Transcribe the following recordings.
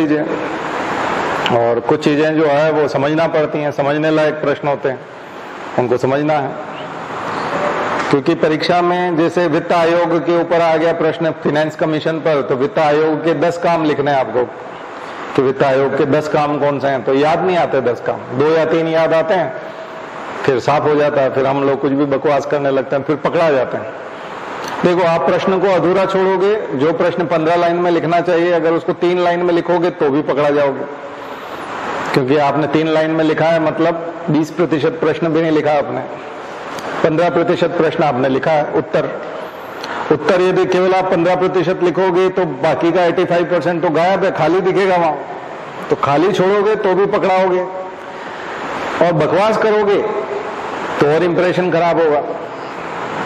लीजिए। और कुछ चीजें जो है वो समझना पड़ती हैं, समझने लायक प्रश्न होते हैं, उनको समझना है। क्योंकि परीक्षा में जैसे वित्त आयोग के ऊपर आ गया प्रश्न फाइनेंस कमीशन पर, तो वित्त आयोग के 10 काम लिखने हैं आपको कि वित्त आयोग के 10 काम कौन से हैं। तो याद नहीं आते 10 काम, 2 या 3 याद आते हैं, फिर साफ हो जाता है, फिर हम लोग कुछ भी बकवास करने लगते हैं, फिर पकड़ा जाते हैं। देखो, आप प्रश्न को अधूरा छोड़ोगे, जो प्रश्न 15 लाइन में लिखना चाहिए अगर उसको 3 लाइन में लिखोगे तो भी पकड़ा जाओगे, क्योंकि आपने 3 लाइन में लिखा है, मतलब 20% प्रश्न भी नहीं लिखा आपने, 15% प्रश्न आपने लिखा है। उत्तर यदि केवल आप 15% लिखोगे तो बाकी का 85% तो गायब है, खाली दिखेगा वहां। तो खाली छोड़ोगे तो भी पकड़ाओगे, और बकवास करोगे तो और इंप्रेशन खराब होगा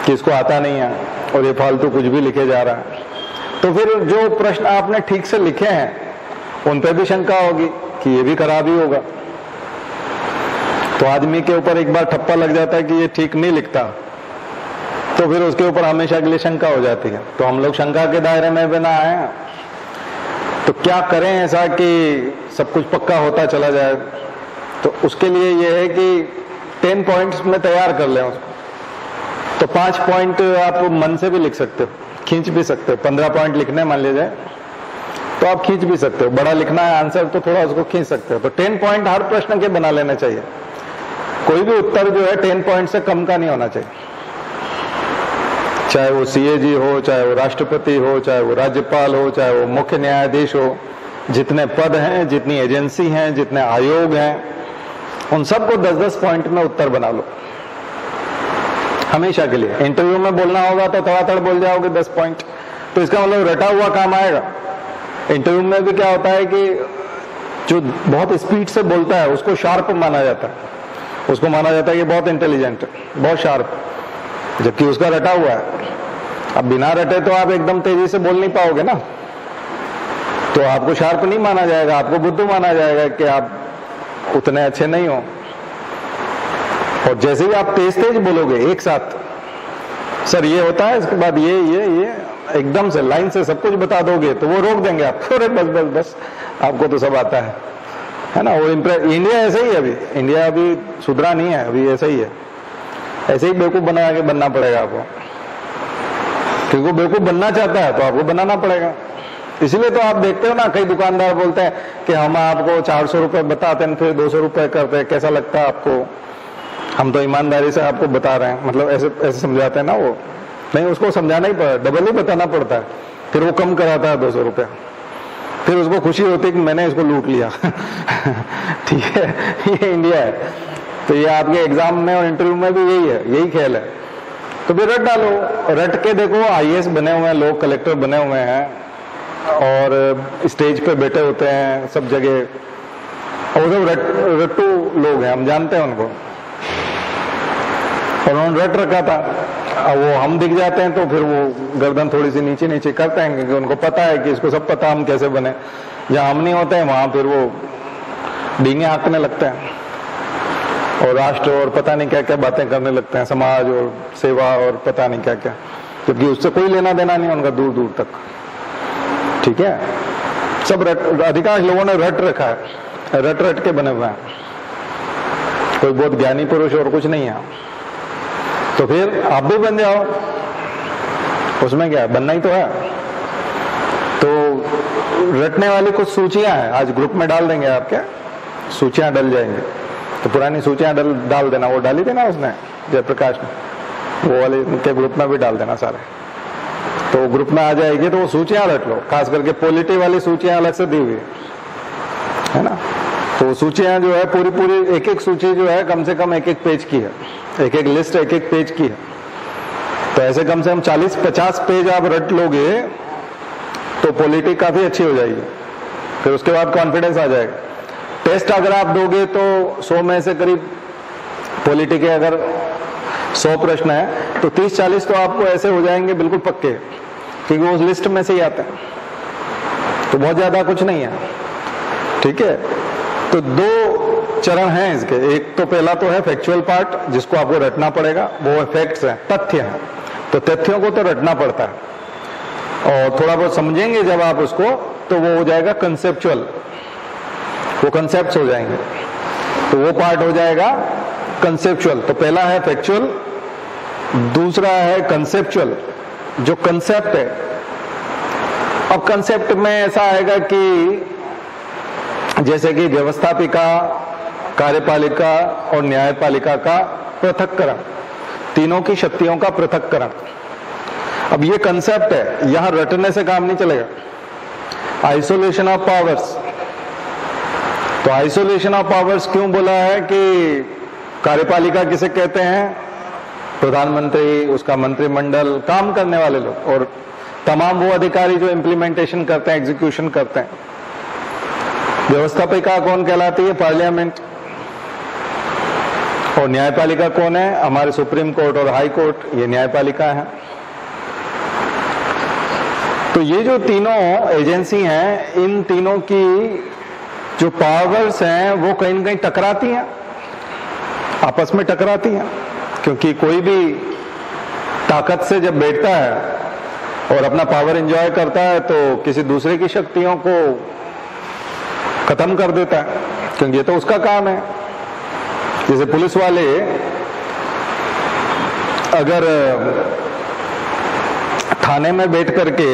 कि इसको आता नहीं है और ये फालतू कुछ भी लिखे जा रहा है। तो फिर जो प्रश्न आपने ठीक से लिखे हैं उन पर भी शंका होगी कि ये भी खराब ही होगा। तो आदमी के ऊपर एक बार ठप्पा लग जाता है कि ये ठीक नहीं लिखता, तो फिर उसके ऊपर हमेशा के लिए शंका हो जाती है। तो हम लोग शंका के दायरे में भी ना आए, तो क्या करें ऐसा कि सब कुछ पक्का होता चला जाए। तो उसके लिए ये है कि 10 पॉइंट्स में तैयार कर लें उसको। तो 5 पॉइंट आप मन से भी लिख सकते हो, खींच भी सकते हो। 15 पॉइंट लिखने मान लीजिए तो आप खींच भी सकते हो, बड़ा लिखना है आंसर तो थोड़ा उसको खींच सकते हो। तो 10 पॉइंट हर प्रश्न के बना लेना चाहिए। कोई भी उत्तर जो है 10 पॉइंट से कम का नहीं होना चाहिए, चाहे वो सीएजी हो, चाहे वो राष्ट्रपति हो, चाहे वो राज्यपाल हो, चाहे वो मुख्य न्यायाधीश हो। जितने पद हैं, जितनी एजेंसी हैं, जितने आयोग हैं, उन सबको 10-10 पॉइंट में उत्तर बना लो हमेशा के लिए। इंटरव्यू में बोलना होगा तो तड़ातड़ बोल जाओगे 10 पॉइंट, तो इसका मतलब रटा हुआ काम आएगा। इंटरव्यू में भी क्या होता है कि जो बहुत स्पीड से बोलता है उसको शार्प माना जाता है, उसको माना जाता है कि बहुत इंटेलिजेंट है, बहुत शार्प, जबकि उसका रटा हुआ है। अब बिना रटे तो आप एकदम तेजी से बोल नहीं पाओगे ना, तो आपको शार्प नहीं माना जाएगा, आपको बुद्धू माना जाएगा कि आप उतने अच्छे नहीं हो। और जैसे ही आप तेज तेज बोलोगे एक साथ, सर ये होता है, इसके बाद ये एकदम से लाइन से सब कुछ बता दोगे, तो वो रोक देंगे आप। अरे बस बस बस, आपको तो सब आता है ना। वो इंडिया ऐसे ही है, अभी इंडिया अभी सुधरा नहीं है, अभी ऐसा ही है। ऐसे ही बेवकूफ बना के बनना पड़ेगा आपको, क्योंकि वो बेवकूफ बनना चाहता है तो आपको बनाना पड़ेगा। इसीलिए तो आप देखते हो ना, कई दुकानदार बोलते हैं कि हम आपको 400 रुपए बताते हैं, फिर 200 रुपए करते हैं, कैसा लगता है आपको? हम तो ईमानदारी से आपको बता रहे हैं, मतलब ऐसे समझाते हैं ना। वो नहीं, उसको समझाना ही पड़ता, डबल ही बताना पड़ता है, फिर वो कम कराता है 200 रुपये, फिर उसको खुशी होती है कि मैंने इसको लूट लिया। ठीक है, ये इंडिया है। तो ये आपके एग्जाम में और इंटरव्यू में भी यही है, यही खेल है। तो फिर रट डालो, रट के देखो। आईएएस बने हुए हैं लोग, कलेक्टर बने हुए हैं, और स्टेज पे बैठे होते हैं सब जगह, और सब रट्टू लोग हैं, हम जानते हैं उनको, और उन्होंने रट रखा था। अब वो हम दिख जाते हैं तो फिर वो गर्दन थोड़ी सी नीचे नीचे करते हैं, क्योंकि उनको पता है कि इसको सब पता हम कैसे बने। जहाँ हम नहीं होते हैं वहां फिर वो डींगे हाँकने लगते हैं, और राष्ट्र और पता नहीं क्या क्या बातें करने लगते हैं, समाज और सेवा और पता नहीं क्या क्या, जबकि उससे कोई लेना देना नहीं उनका दूर दूर तक। ठीक है, सब अधिकांश लोगों ने रट रखा है, रट रट के बने हुए हैं, कोई बहुत ज्ञानी पुरुष और कुछ नहीं है। तो फिर आप भी बन जाओ, उसमें क्या है, बनना ही तो है। तो रटने वाली कुछ सूचियां हैं, आज ग्रुप में डाल देंगे, आपके सूचियां डल जाएंगे। तो पुरानी सूचियां डाल देना, वो डाली देना उसने जयप्रकाश ने, वो वाले उनके ग्रुप में भी डाल देना सारे। तो ग्रुप में आ जाएगी तो वो सूचियां रट लो, खास करके पॉलिटी वाली सूचियां अलग से दी हुई है ना। तो सूचियां जो है पूरी एक एक सूची जो है कम से कम एक पेज की है, एक लिस्ट एक पेज की है। तो ऐसे कम से कम 40-50 पेज आप रट लोगे तो पॉलिटी काफी अच्छी हो जाएगी। फिर उसके बाद कॉन्फिडेंस आ जाएगा। टेस्ट अगर आप दोगे तो 100 में से करीब पॉलिटी के अगर 100 प्रश्न है तो 30-40 तो आपको ऐसे हो जाएंगे बिल्कुल पक्के, क्योंकि वो उस लिस्ट में से ही आते हैं। तो बहुत ज्यादा कुछ नहीं है। ठीक है, तो 2 चरण हैं इसके। एक तो पहला तो है फैक्चुअल पार्ट, जिसको आपको रटना पड़ेगा, वो फैक्ट्स हैं, तथ्य हैं। तो तथ्यों को तो रटना पड़ता है, और थोड़ा बहुत समझेंगे जब आप उसको तो वो हो जाएगा कंसेप्चुअल, वो कंसेप्ट्स हो जाएंगे, तो वो पार्ट हो जाएगा कंसेप्चुअल। तो पहला है फैक्चुअल, दूसरा है कंसेप्चुअल, जो कंसेप्ट है। अब कंसेप्ट में ऐसा आएगा कि जैसे कि व्यवस्थापिका, कार्यपालिका और न्यायपालिका का पृथक्करण, तीनों की शक्तियों का पृथक्करण। अब ये कंसेप्ट है, यहां रटने से काम नहीं चलेगा। आइसोलेशन ऑफ पावर्स, तो आइसोलेशन ऑफ पावर्स क्यों बोला है कि कार्यपालिका किसे कहते हैं? प्रधानमंत्री, उसका मंत्रिमंडल, काम करने वाले लोग, और तमाम वो अधिकारी जो इम्प्लीमेंटेशन करते हैं, एग्जीक्यूशन करते हैं। व्यवस्थापिका कौन कहलाती है? पार्लियामेंट। और न्यायपालिका कौन है? हमारे सुप्रीम कोर्ट और हाई कोर्ट, ये न्यायपालिका है। तो ये जो तीनों एजेंसी हैं, इन तीनों की जो पावर्स हैं वो कहीं न कहीं टकराती हैं, आपस में टकराती हैं, क्योंकि कोई भी ताकत से जब बैठता है और अपना पावर एंजॉय करता है तो किसी दूसरे की शक्तियों को खत्म कर देता है, क्योंकि ये तो उसका काम है। जैसे पुलिस वाले अगर थाने में बैठ करके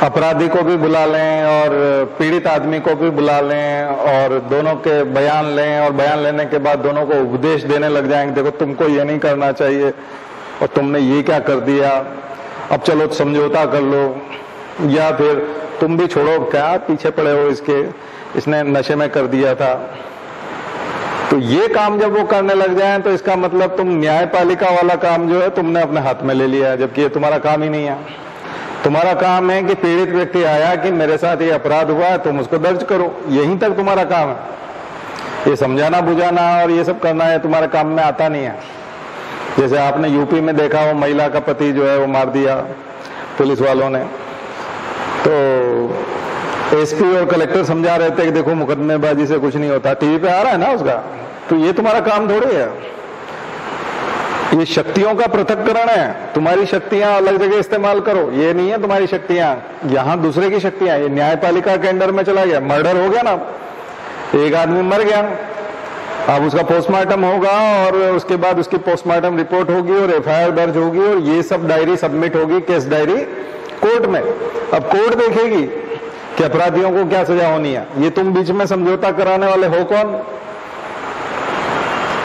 अपराधी को भी बुला लें और पीड़ित आदमी को भी बुला लें और दोनों के बयान लें, और बयान लेने के बाद दोनों को उपदेश देने लग जाएंगे, देखो तुमको ये नहीं करना चाहिए और तुमने ये क्या कर दिया, अब चलो समझौता कर लो, या फिर तुम भी छोड़ो, क्या पीछे पड़े हो इसके, इसने नशे में कर दिया था। तो ये काम जब वो करने लग जाएं तो इसका मतलब तुम न्यायपालिका वाला काम जो है तुमने अपने हाथ में ले लिया है, जबकि ये तुम्हारा काम ही नहीं है। तुम्हारा काम है कि पीड़ित व्यक्ति आया कि मेरे साथ ये अपराध हुआ है, तुम उसको दर्ज करो, यहीं तक तुम्हारा काम है। ये समझाना बुझाना और ये सब करना है तुम्हारे काम में आता नहीं है। जैसे आपने यूपी में देखा हो, महिला का पति जो है वो मार दिया पुलिस वालों ने, तो एसपी और कलेक्टर समझा रहे थे कि देखो मुकदमेबाजी से कुछ नहीं होता, टीवी पे आ रहा है ना उसका, तो ये तुम्हारा काम थोड़ी है। ये शक्तियों का पृथक्करण है, तुम्हारी शक्तियां अलग जगह इस्तेमाल करो, ये नहीं है तुम्हारी शक्तियां, यहां दूसरे की शक्तियां। ये न्यायपालिका के अंडर में चला गया, मर्डर हो गया ना, एक आदमी मर गया, अब उसका पोस्टमार्टम होगा और उसके बाद उसकी पोस्टमार्टम रिपोर्ट होगी और एफआईआर दर्ज होगी और ये सब डायरी सबमिट होगी, केस डायरी कोर्ट में। अब कोर्ट देखेगी कि अपराधियों को क्या सजा होनी है। ये तुम बीच में समझौता कराने वाले हो कौन?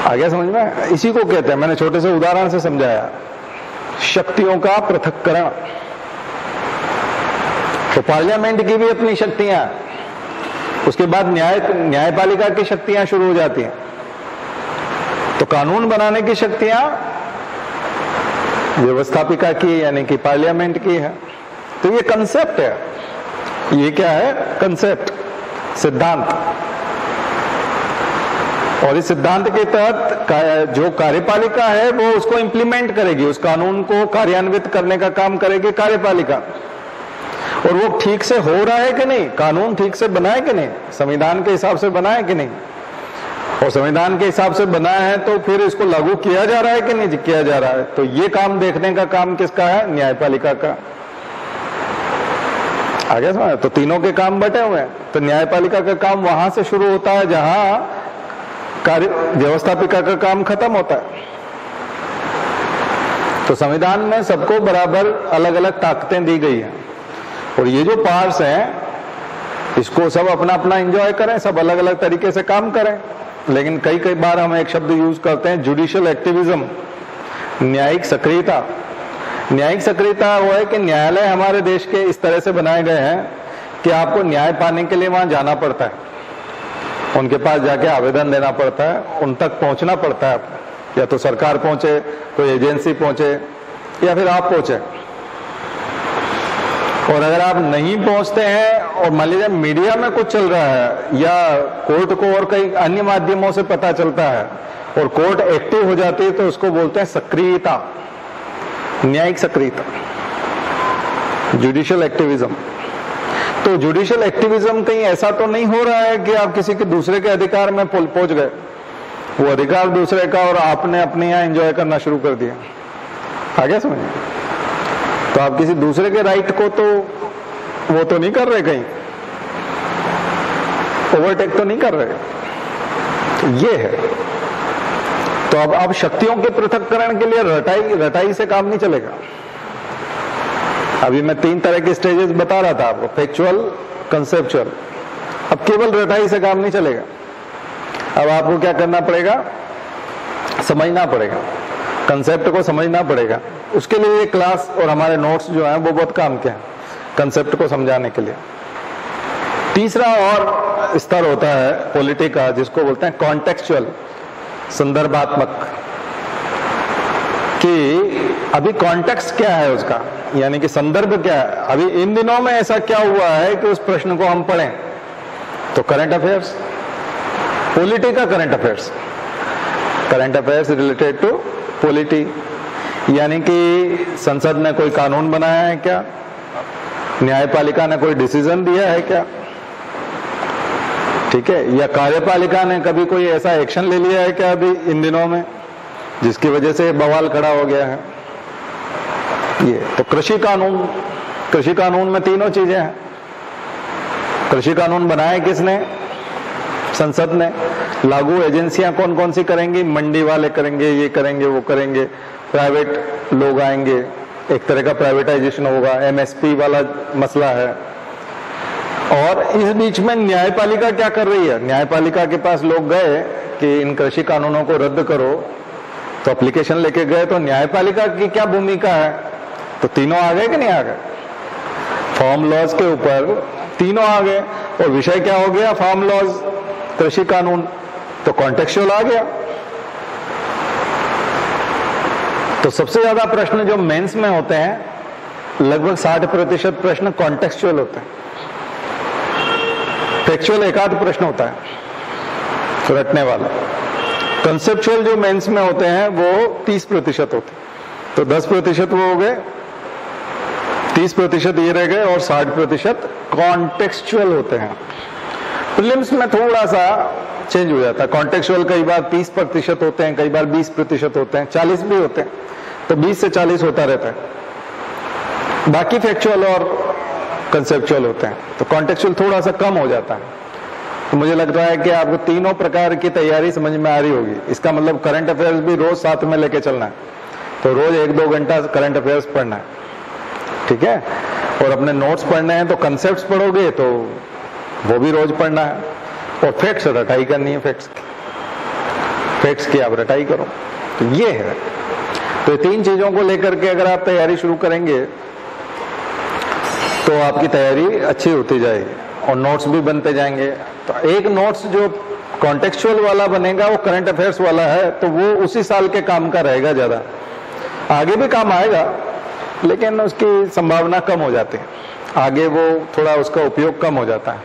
आ गया समझ में? इसी को कहते हैं, मैंने छोटे से उदाहरण से समझाया, शक्तियों का पृथक्करण। तो पार्लियामेंट की भी अपनी शक्तियां, उसके बाद न्यायपालिका की शक्तियां शुरू हो जाती हैं। तो कानून बनाने की शक्तियां व्यवस्थापिका की यानी कि पार्लियामेंट की है। तो ये कंसेप्ट है, ये क्या है? कंसेप्ट, सिद्धांत। और इस सिद्धांत के तहत जो कार्यपालिका है वो उसको इंप्लीमेंट करेगी, उस कानून को कार्यान्वित करने का काम करेगी कार्यपालिका। और वो ठीक से हो रहा है कि नहीं, कानून ठीक से बना है कि नहीं, संविधान के हिसाब से बना है कि नहीं, और संविधान के हिसाब से बना है तो फिर इसको लागू किया जा रहा है कि नहीं किया जा रहा है। तो ये काम देखने का काम किसका है? न्यायपालिका का। आगे समझ? तो तीनों के काम बटे हुए हैं। तो न्यायपालिका का काम वहां से शुरू होता है जहां व्यवस्थापिका का काम खत्म होता है। तो संविधान में सबको बराबर अलग अलग ताकतें दी गई हैं, और ये जो पार्ट्स हैं इसको सब अपना अपना एंजॉय करें, सब अलग अलग तरीके से काम करें। लेकिन कई बार हम एक शब्द यूज करते हैं, जुडिशियल एक्टिविज्म, न्यायिक सक्रियता। न्यायिक सक्रियता वो है कि न्यायालय हमारे देश के इस तरह से बनाए गए हैं कि आपको न्याय पाने के लिए वहां जाना पड़ता है, उनके पास जाके आवेदन देना पड़ता है, उन तक पहुंचना पड़ता है, या तो सरकार पहुंचे, कोई एजेंसी पहुंचे, या फिर आप पहुंचे। और अगर आप नहीं पहुंचते हैं और मान लीजिए मीडिया में कुछ चल रहा है या कोर्ट को और कई अन्य माध्यमों से पता चलता है और कोर्ट एक्टिव हो जाती है, तो उसको बोलते हैं सक्रियता, न्यायिक सक्रियता, जुडिशियल एक्टिविज्म। तो जुडिशियल एक्टिविज्म कहीं ऐसा तो नहीं हो रहा है कि आप किसी के दूसरे के अधिकार में पहुंच गए, वो अधिकार दूसरे का और आपने अपने यहां एंजॉय करना शुरू कर दिया। आ गया समझ? तो आप किसी दूसरे के राइट को तो वो तो नहीं कर रहे, कहीं ओवरटेक तो नहीं कर रहे। ये है। तो अब शक्तियों के पृथक्करण के लिए रटाई से काम नहीं चलेगा। अभी मैं 3 तरह के स्टेजेस बता रहा था आपको, फैक्चुअल, कंसेप्चुअल। अब केवल रटाई से काम नहीं चलेगा। अब आपको क्या करना पड़ेगा, समझना पड़ेगा, कंसेप्ट को समझना पड़ेगा। उसके लिए ये क्लास और हमारे नोट्स जो हैं वो बहुत काम के हैं कंसेप्ट को समझाने के लिए। तीसरा और स्तर होता है पॉलिटी का, जिसको बोलते हैं कॉन्टेक्चुअल, संदर्भात्मक, कि अभी कॉन्टेक्स्ट क्या है उसका, यानी कि संदर्भ क्या है। अभी इन दिनों में ऐसा क्या हुआ है कि उस प्रश्न को हम पढ़ें, तो करंट अफेयर्स, पॉलिटी का current affairs, current affairs related to polity, यानी कि संसद ने कोई कानून बनाया है क्या, न्यायपालिका ने कोई डिसीजन दिया है क्या, ठीक है, या कार्यपालिका ने कभी कोई ऐसा एक्शन ले लिया है क्या अभी इन दिनों में, जिसकी वजह से बवाल खड़ा हो गया है। ये तो कृषि कानून में तीनों चीजें हैं। कृषि कानून बनाए किसने, संसद ने। लागू एजेंसियां कौन कौन सी करेंगी, मंडी वाले करेंगे, ये करेंगे, वो करेंगे, प्राइवेट लोग आएंगे, एक तरह का प्राइवेटाइजेशन होगा, एमएसपी वाला मसला है। और इस बीच में न्यायपालिका क्या कर रही है, न्यायपालिका के पास लोग गए कि इन कृषि कानूनों को रद्द करो, तो एप्लीकेशन लेके गए, तो न्यायपालिका की क्या भूमिका है, तो तीनों आ गए कि नहीं आ गए, फार्म लॉज के ऊपर तीनों आ गए। और विषय क्या हो गया, फार्म लॉज, कृषि कानून, तो कॉन्टेक्चुअल आ गया। तो सबसे ज्यादा प्रश्न जो मेंस में होते हैं, लगभग 60% प्रश्न कॉन्टेक्चुअल होते हैं। फैक्चुअल एक आध प्रश्न होता है रटने वाला। कंसेप्चुअल जो मेंस में होते हैं वो 30% होते हैं। तो 10% वो हो गए, 30% ये रह गए, और 60% कॉन्टेक्चुअल होते हैं। प्रीलिम्स में थोड़ा सा चेंज हो जाता है। कॉन्टेक्चुअल कई बार 30% होते हैं, कई बार 20% होते हैं, 40 भी होते हैं, तो 20 से 40 होता रहता है। बाकी फैक्चुअल और कंसेप्चुअल होते हैं, तो कॉन्टेक्चुअल थोड़ा सा कम हो जाता है। तो मुझे लग रहा है कि आपको तीनों प्रकार की तैयारी समझ में आ रही होगी। इसका मतलब करंट अफेयर्स भी रोज साथ में लेके चलना है, तो रोज 1-2 घंटा करंट अफेयर्स पढ़ना है, ठीक है। और अपने नोट्स पढ़ने हैं, तो कंसेप्ट पढ़ोगे तो वो भी रोज पढ़ना है। और फैक्ट्स रटाई करनी है, फैक्ट्स की आप रटाई करो। तो ये है। तो 3 चीजों को लेकर के अगर आप तैयारी शुरू करेंगे तो आपकी तैयारी अच्छी होती जाएगी और नोट्स भी बनते जाएंगे। तो एक नोट्स जो कॉन्टेक्चुअल वाला बनेगा वो करंट अफेयर्स वाला है, तो वो उसी साल के काम का रहेगा, ज्यादा आगे भी काम आएगा, लेकिन उसकी संभावना कम हो जाती है, आगे वो थोड़ा उसका उपयोग कम हो जाता है।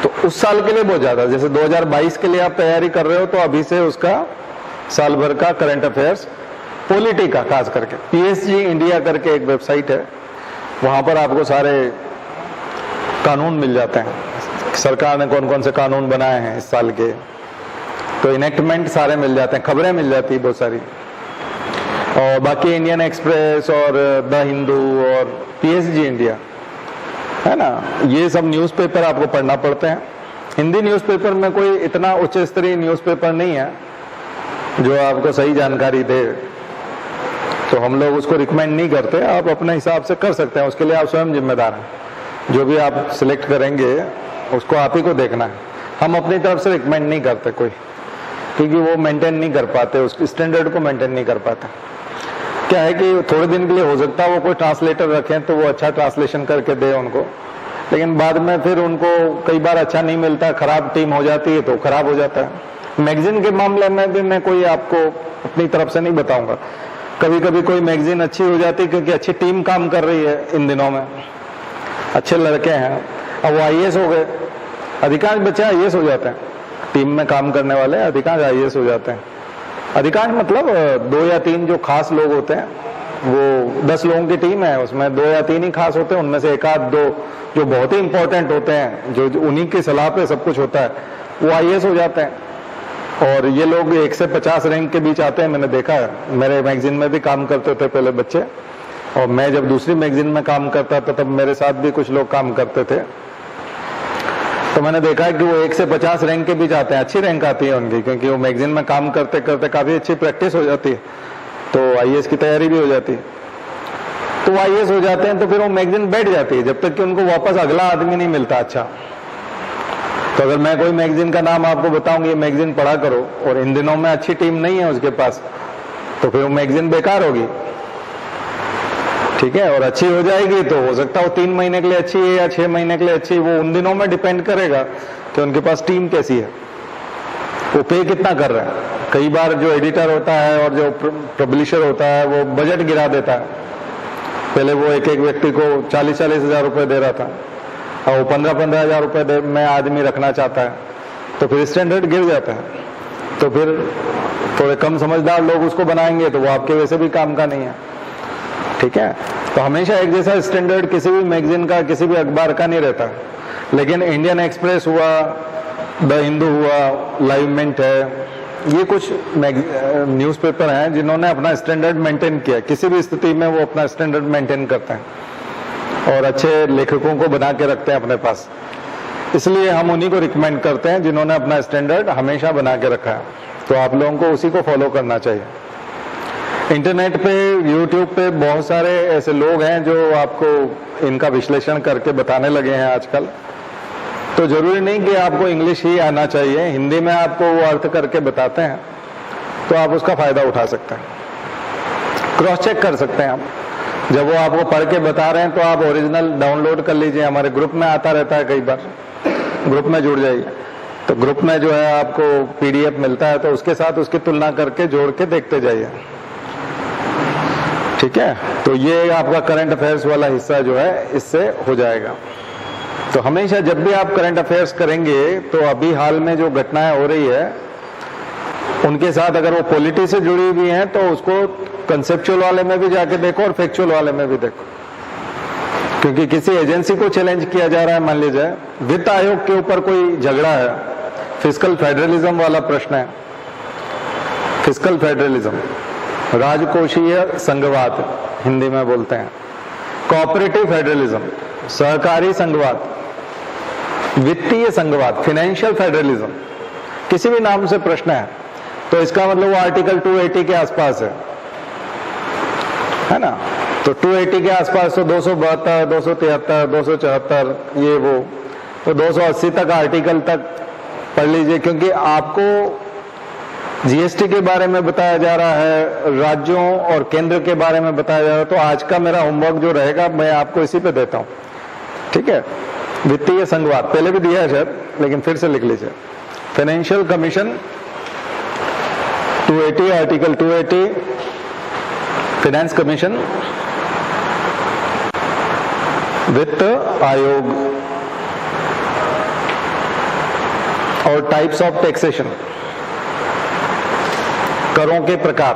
तो उस साल के लिए बहुत ज्यादा, जैसे 2022 के लिए आप तैयारी कर रहे हो, तो अभी से उसका साल भर का करंट अफेयर्स पॉलिटी का खास करके, PSG इंडिया करके एक वेबसाइट है, वहां पर आपको सारे कानून मिल जाते हैं, सरकार ने कौन कौन से कानून बनाए हैं इस साल के, तो इनेक्टमेंट सारे मिल जाते हैं, खबरें मिल जाती है बहुत सारी। और बाकी इंडियन एक्सप्रेस और द हिंदू और PSG इंडिया है ना, ये सब न्यूज़पेपर आपको पढ़ना पड़ते हैं। हिंदी न्यूज़पेपर में कोई इतना उच्च स्तरीय न्यूज़पेपर नहीं है जो आपको सही जानकारी दे, तो हम लोग उसको रिकमेंड नहीं करते। आप अपने हिसाब से कर सकते हैं, उसके लिए आप स्वयं जिम्मेदार हैं। जो भी आप सिलेक्ट करेंगे उसको आप ही को देखना है। हम अपनी तरफ से रिकमेंड नहीं करते कोई, क्योंकि वो मेंटेन नहीं कर पाते, उसके स्टैंडर्ड को मेंटेन नहीं कर पाते। क्या है कि थोड़े दिन के लिए हो सकता है वो कोई ट्रांसलेटर रखें तो वो अच्छा ट्रांसलेशन करके दे उनको, लेकिन बाद में फिर उनको कई बार अच्छा नहीं मिलता, खराब टीम हो जाती है तो खराब हो जाता है। मैगजीन के मामले में भी मैं कोई आपको अपनी तरफ से नहीं बताऊंगा, कभी कभी कोई मैगजीन अच्छी हो जाती है क्योंकि अच्छी टीम काम कर रही है इन दिनों में, अच्छे लड़के हैं, अब वो IAS हो गए, अधिकांश बच्चे IAS हो जाते हैं, टीम में काम करने वाले अधिकांश IAS हो जाते हैं। अधिकांश मतलब 2 या 3 जो खास लोग होते हैं, वो 10 लोगों की टीम है, उसमें 2 या 3 ही खास होते हैं, उनमें से 1-2 जो बहुत ही इंपॉर्टेंट होते हैं, जो उन्हीं की सलाह पे सब कुछ होता है, वो IAS हो जाते हैं। और ये लोग 1 से 50 रैंक के बीच आते हैं, मैंने देखा है, मेरे मैगजीन में भी काम करते थे पहले बच्चे, और मैं जब दूसरी मैगजीन में काम करता था तब मेरे साथ भी कुछ लोग काम करते थे, तो मैंने देखा है कि वो 1 से 50 रैंक के बीच आते हैं। अच्छी रैंक आती है उनकी, क्योंकि वो मैगजीन में काम करते करते काफ़ी अच्छी प्रैक्टिस हो जाती है, तो IAS की तैयारी भी हो जाती है। तो वो IAS हो जाते हैं तो फिर वो मैगजीन बैठ जाती है जब तक कि उनको वापस अगला आदमी नहीं मिलता अच्छा। तो अगर मैं कोई मैगजीन का नाम आपको बताऊंगी, ये मैगजीन पढ़ा करो, और इन दिनों में अच्छी टीम नहीं है उसके पास, तो फिर वो मैगजीन बेकार होगी। ठीक है, और अच्छी हो जाएगी तो हो सकता है वो 3 महीने के लिए अच्छी है या 6 महीने के लिए अच्छी है, वो उन दिनों में डिपेंड करेगा कि उनके पास टीम कैसी है, वो पे कितना कर रहे हैं। कई बार जो एडिटर होता है और जो पब्लिशर होता है वो बजट गिरा देता है। पहले वो एक एक व्यक्ति को 40-40 हज़ार रुपये दे रहा था, और वो 15-15 हज़ार रुपये में आदमी रखना चाहता है, तो फिर स्टैंडर्ड गिर जाता है। तो फिर थोड़े कम समझदार लोग उसको बनाएंगे तो वो आपके वैसे भी काम का नहीं है। ठीक है, तो हमेशा एक जैसा स्टैंडर्ड किसी भी मैगजीन का, किसी भी अखबार का नहीं रहता। लेकिन इंडियन एक्सप्रेस हुआ, द हिंदू हुआ, लाइव मिंट है, ये कुछ न्यूज़पेपर हैं जिन्होंने अपना स्टैंडर्ड मेंटेन किया। किसी भी स्थिति में वो अपना स्टैंडर्ड मेंटेन करते हैं और अच्छे लेखकों को बना के रखते हैं अपने पास। इसलिए हम उन्हीं को रिकमेंड करते हैं जिन्होंने अपना स्टैंडर्ड हमेशा बना के रखा है। तो आप लोगों को उसी को फॉलो करना चाहिए। इंटरनेट पे, यूट्यूब पे बहुत सारे ऐसे लोग हैं जो आपको इनका विश्लेषण करके बताने लगे हैं आजकल। तो जरूरी नहीं कि आपको इंग्लिश ही आना चाहिए, हिंदी में आपको वो अर्थ करके बताते हैं, तो आप उसका फायदा उठा सकते हैं। क्रॉस चेक कर सकते हैं आप, जब वो आपको पढ़ के बता रहे हैं तो आप ओरिजिनल डाउनलोड कर लीजिए। हमारे ग्रुप में आता रहता है, कई बार ग्रुप में जुड़ जाइए, तो ग्रुप में जो है आपको PDF मिलता है, तो उसके साथ उसकी तुलना करके जोड़ के देखते जाइए। ठीक है, तो ये आपका करंट अफेयर्स वाला हिस्सा जो है इससे हो जाएगा। तो हमेशा जब भी आप करंट अफेयर्स करेंगे तो अभी हाल में जो घटनाएं हो रही है उनके साथ अगर वो पॉलिटी से जुड़ी हुई हैं तो उसको कंसेप्चुअल वाले में भी जाके देखो और फैक्चुअल वाले में भी देखो। क्योंकि किसी एजेंसी को चैलेंज किया जा रहा है, मान लीजिए वित्त आयोग के ऊपर कोई झगड़ा है, फिस्कल फेडरलिज्म वाला प्रश्न है। फिस्कल फेडरलिज्म, राजकोषीय संघवाद हिंदी में बोलते हैं। कोऑपरेटिव फेडरलिज्म, सहकारी संघवाद। वित्तीय संघवाद, फाइनेंशियल फेडरलिज्म, किसी भी नाम से प्रश्न है तो इसका मतलब वो आर्टिकल 280 के आसपास है ना। तो 280 के आसपास तो 272, 273, 274 ये वो, तो 280 तक आर्टिकल तक पढ़ लीजिए। क्योंकि आपको GST के बारे में बताया जा रहा है, राज्यों और केंद्र के बारे में बताया जा रहा है, तो आज का मेरा होमवर्क जो रहेगा मैं आपको इसी पे देता हूँ। ठीक है, वित्तीय संघवाद पहले भी दिया है शायद, लेकिन फिर से लिख लीजिए। Financial commission 280, article 280, finance commission, वित्त आयोग, और टाइप्स ऑफ टैक्सेशन, करों के प्रकार,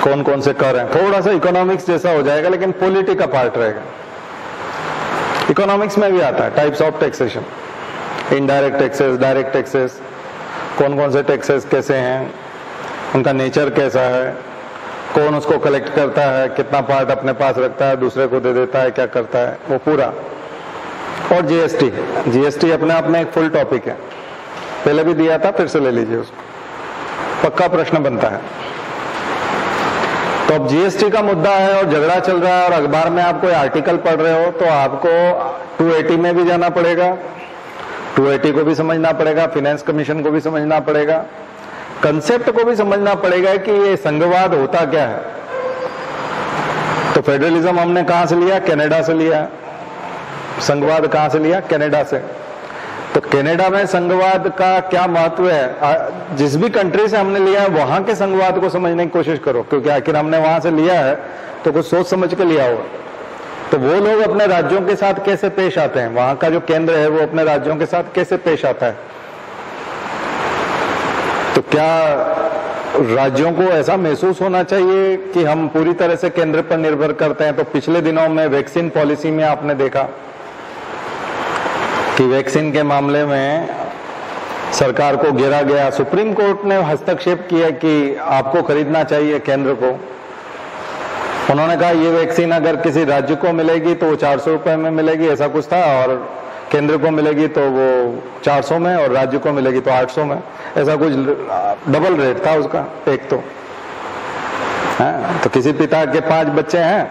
कौन कौन से कर हैं। थोड़ा सा इकोनॉमिक्स जैसा हो जाएगा लेकिन पॉलिटी का पार्ट रहेगा। इकोनॉमिक्स में भी आता है types of taxation, indirect taxes, direct taxes, कौन कौन से टैक्सेस कैसे हैं, उनका नेचर कैसा है, कौन उसको कलेक्ट करता है, कितना पार्ट अपने पास रखता है, दूसरे को दे देता है, क्या करता है, वो पूरा। और GST अपने आप में एक फुल टॉपिक है, पहले भी दिया था, फिर से ले लीजिए उसको, पक्का प्रश्न बनता है। तो अब GST का मुद्दा है और झगड़ा चल रहा है और अखबार में आप कोई आर्टिकल पढ़ रहे हो तो आपको 280 में भी जाना पड़ेगा, 280 को भी समझना पड़ेगा, फाइनेंस कमीशन को भी समझना पड़ेगा, कंसेप्ट को भी समझना पड़ेगा कि ये संघवाद होता क्या है। तो फेडरलिज्म हमने कहां से लिया? कनाडा से लिया। संघवाद कहां से लिया? कनाडा से। तो कनाडा में संघवाद का क्या महत्व है? जिस भी कंट्री से हमने लिया है वहां के संघवाद को समझने की कोशिश करो, क्योंकि आखिर हमने वहां से लिया है तो कुछ सोच समझ के लिया होगा। तो वो लोग अपने राज्यों के साथ कैसे पेश आते हैं, वहां का जो केंद्र है वो अपने राज्यों के साथ कैसे पेश आता है। तो क्या राज्यों को ऐसा महसूस होना चाहिए कि हम पूरी तरह से केंद्र पर निर्भर करते हैं? तो पिछले दिनों में वैक्सीन पॉलिसी में आपने देखा कि वैक्सीन के मामले में सरकार को घेरा गया, सुप्रीम कोर्ट ने हस्तक्षेप किया कि आपको खरीदना चाहिए केंद्र को, उन्होंने कहा ये वैक्सीन अगर किसी राज्य को मिलेगी तो वो 400 रुपए में मिलेगी, ऐसा कुछ था, और केंद्र को मिलेगी तो वो 400 में, और राज्य को मिलेगी तो 800 में, ऐसा कुछ डबल रेट था उसका एक तो। हाँ, तो किसी पिता के 5 बच्चे हैं,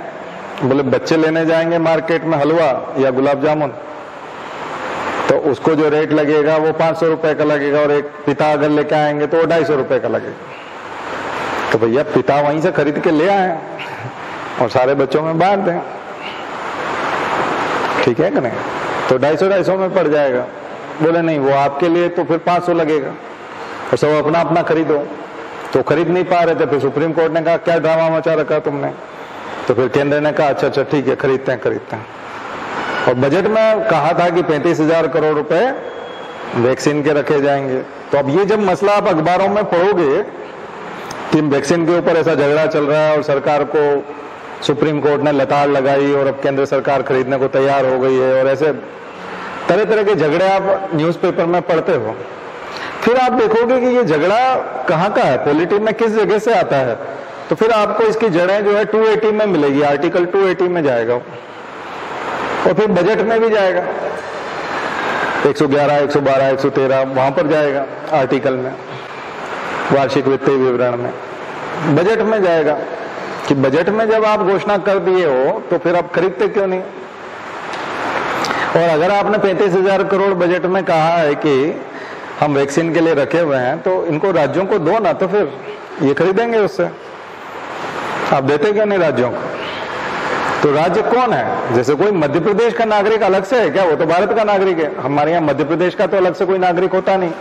बोले बच्चे लेने जाएंगे मार्केट में हलवा या गुलाब जामुन, तो उसको जो रेट लगेगा वो 500 रुपए का लगेगा, और एक पिता अगर लेके आएंगे तो वो 250 रुपए का लगेगा। तो भैया पिता वहीं से खरीद के ले आए और सारे बच्चों में बांट दें, ठीक है कि नहीं? तो 250 में पड़ जाएगा। बोले नहीं, वो आपके लिए तो फिर 500 लगेगा, और सब अपना अपना खरीदो। तो खरीद नहीं पा रहे थे, फिर सुप्रीम कोर्ट ने कहा क्या ड्रामा मचा रखा तुमने? तो फिर केंद्र ने कहा अच्छा ठीक है, खरीदते हैं। और बजट में कहा था कि 35,000 करोड़ रुपए वैक्सीन के रखे जाएंगे। तो अब ये जब मसला आप अखबारों में पढ़ोगे कि वैक्सीन के ऊपर ऐसा झगड़ा चल रहा है और सरकार को सुप्रीम कोर्ट ने लताड़ लगाई और अब केंद्र सरकार खरीदने को तैयार हो गई है, और ऐसे तरह तरह के झगड़े आप न्यूज़पेपर में पढ़ते हो, फिर आप देखोगे कि ये झगड़ा कहाँ का है, पॉलिटी में किस जगह से आता है। तो फिर आपको इसकी जड़ें जो है 280 में मिलेगी, आर्टिकल 280 में जाएगा, और फिर बजट में भी जाएगा 111, 112, 113 वहां पर जाएगा आर्टिकल में, वार्षिक वित्तीय विवरण में, बजट में जाएगा कि बजट में जब आप घोषणा कर दिए हो तो फिर आप खरीदते क्यों नहीं? और अगर आपने 35,000 करोड़ बजट में कहा है कि हम वैक्सीन के लिए रखे हुए हैं, तो इनको राज्यों को दो ना, तो फिर ये खरीदेंगे उससे। आप देते क्यों नहीं राज्यों को? तो राज्य कौन है? जैसे कोई मध्य प्रदेश का नागरिक अलग से है क्या? वो तो भारत का नागरिक है। हमारे यहाँ मध्य प्रदेश का तो अलग से कोई नागरिक होता नहीं।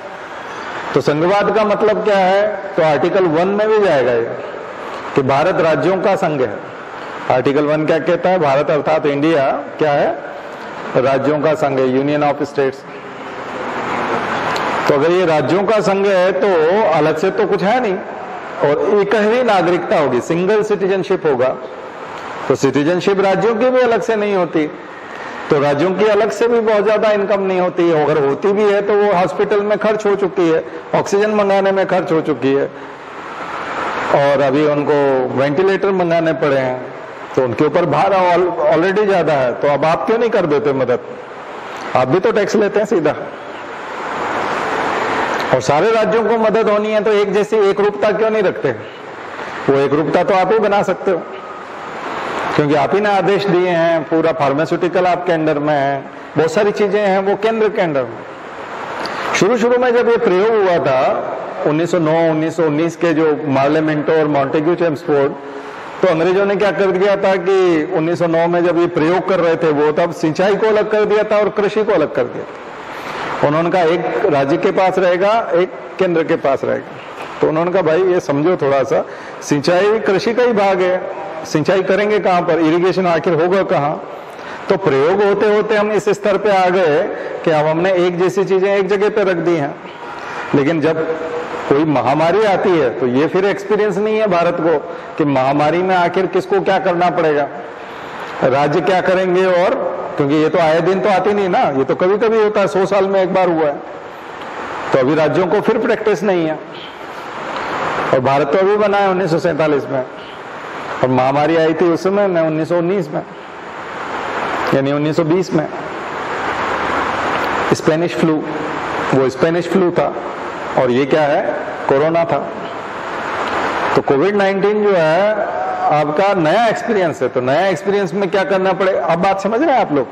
तो संघवाद का मतलब क्या है? तो आर्टिकल 1 में भी जाएगा ये कि भारत राज्यों का संघ है। आर्टिकल 1 क्या कहता है? भारत अर्थात इंडिया क्या है? राज्यों का संघ है, यूनियन ऑफ स्टेट्स। तो अगर ये राज्यों का संघ है तो अलग से तो कुछ है नहीं, और एक ही नागरिकता होगी, सिंगल सिटीजनशिप होगा। तो सिटीजनशिप राज्यों की भी अलग से नहीं होती, तो राज्यों की अलग से भी बहुत ज्यादा इनकम नहीं होती है। अगर होती भी है तो वो हॉस्पिटल में खर्च हो चुकी है, ऑक्सीजन मंगाने में खर्च हो चुकी है, और अभी उनको वेंटिलेटर मंगाने पड़े हैं, तो उनके ऊपर भार ऑलरेडी ज्यादा है। तो अब आप क्यों नहीं कर देते मदद? आप भी तो टैक्स लेते हैं सीधा, और सारे राज्यों को मदद होनी है तो एक जैसी एक रूपता क्यों नहीं रखते? वो एक रूपता तो आप ही बना सकते हो, क्योंकि आप ही ने आदेश दिए हैं, पूरा फार्मास्यूटिकल आपके अंडर में है, बहुत सारी चीजें हैं वो केंद्र के अंडर में। शुरू में जब ये प्रयोग हुआ था 1909-1919 के जो मार्लेमेंटो और मॉन्टेग्यू चेम्सफोर्ड, तो अंग्रेजों ने क्या कर दिया था कि 1909 में जब ये प्रयोग कर रहे थे वो, तब सिंचाई को अलग कर दिया था और कृषि को अलग कर दिया था। उन्होंने कहा एक राज्य के पास रहेगा, एक केंद्र के पास रहेगा। तो उन्होंने कहा भाई ये समझो थोड़ा सा, सिंचाई कृषि का ही भाग है, सिंचाई करेंगे कहाँ पर? इरिगेशन आखिर होगा कहाँ? तो प्रयोग होते होते हम इस स्तर पे आ गए कि अब हमने एक जैसी चीजें एक जगह पे रख दी हैं। लेकिन जब कोई महामारी आती है तो ये फिर एक्सपीरियंस नहीं है भारत को कि महामारी में आखिर किसको क्या करना पड़ेगा, राज्य क्या करेंगे, और क्योंकि ये तो आए दिन तो आती नहीं ना, ये तो कभी कभी होता है, 100 साल में एक बार हुआ है। तो अभी राज्यों को फिर प्रैक्टिस नहीं है, और भारत तो अभी बना है 1947 में, और महामारी आई थी उस समय में 1919 में, यानी 1920 में स्पेनिश फ्लू, वो स्पेनिश फ्लू था, और ये क्या है? कोरोना था। तो कोविड-19 जो है आपका नया एक्सपीरियंस है, तो नया एक्सपीरियंस में क्या करना पड़े? अब बात समझ रहे हैं आप लोग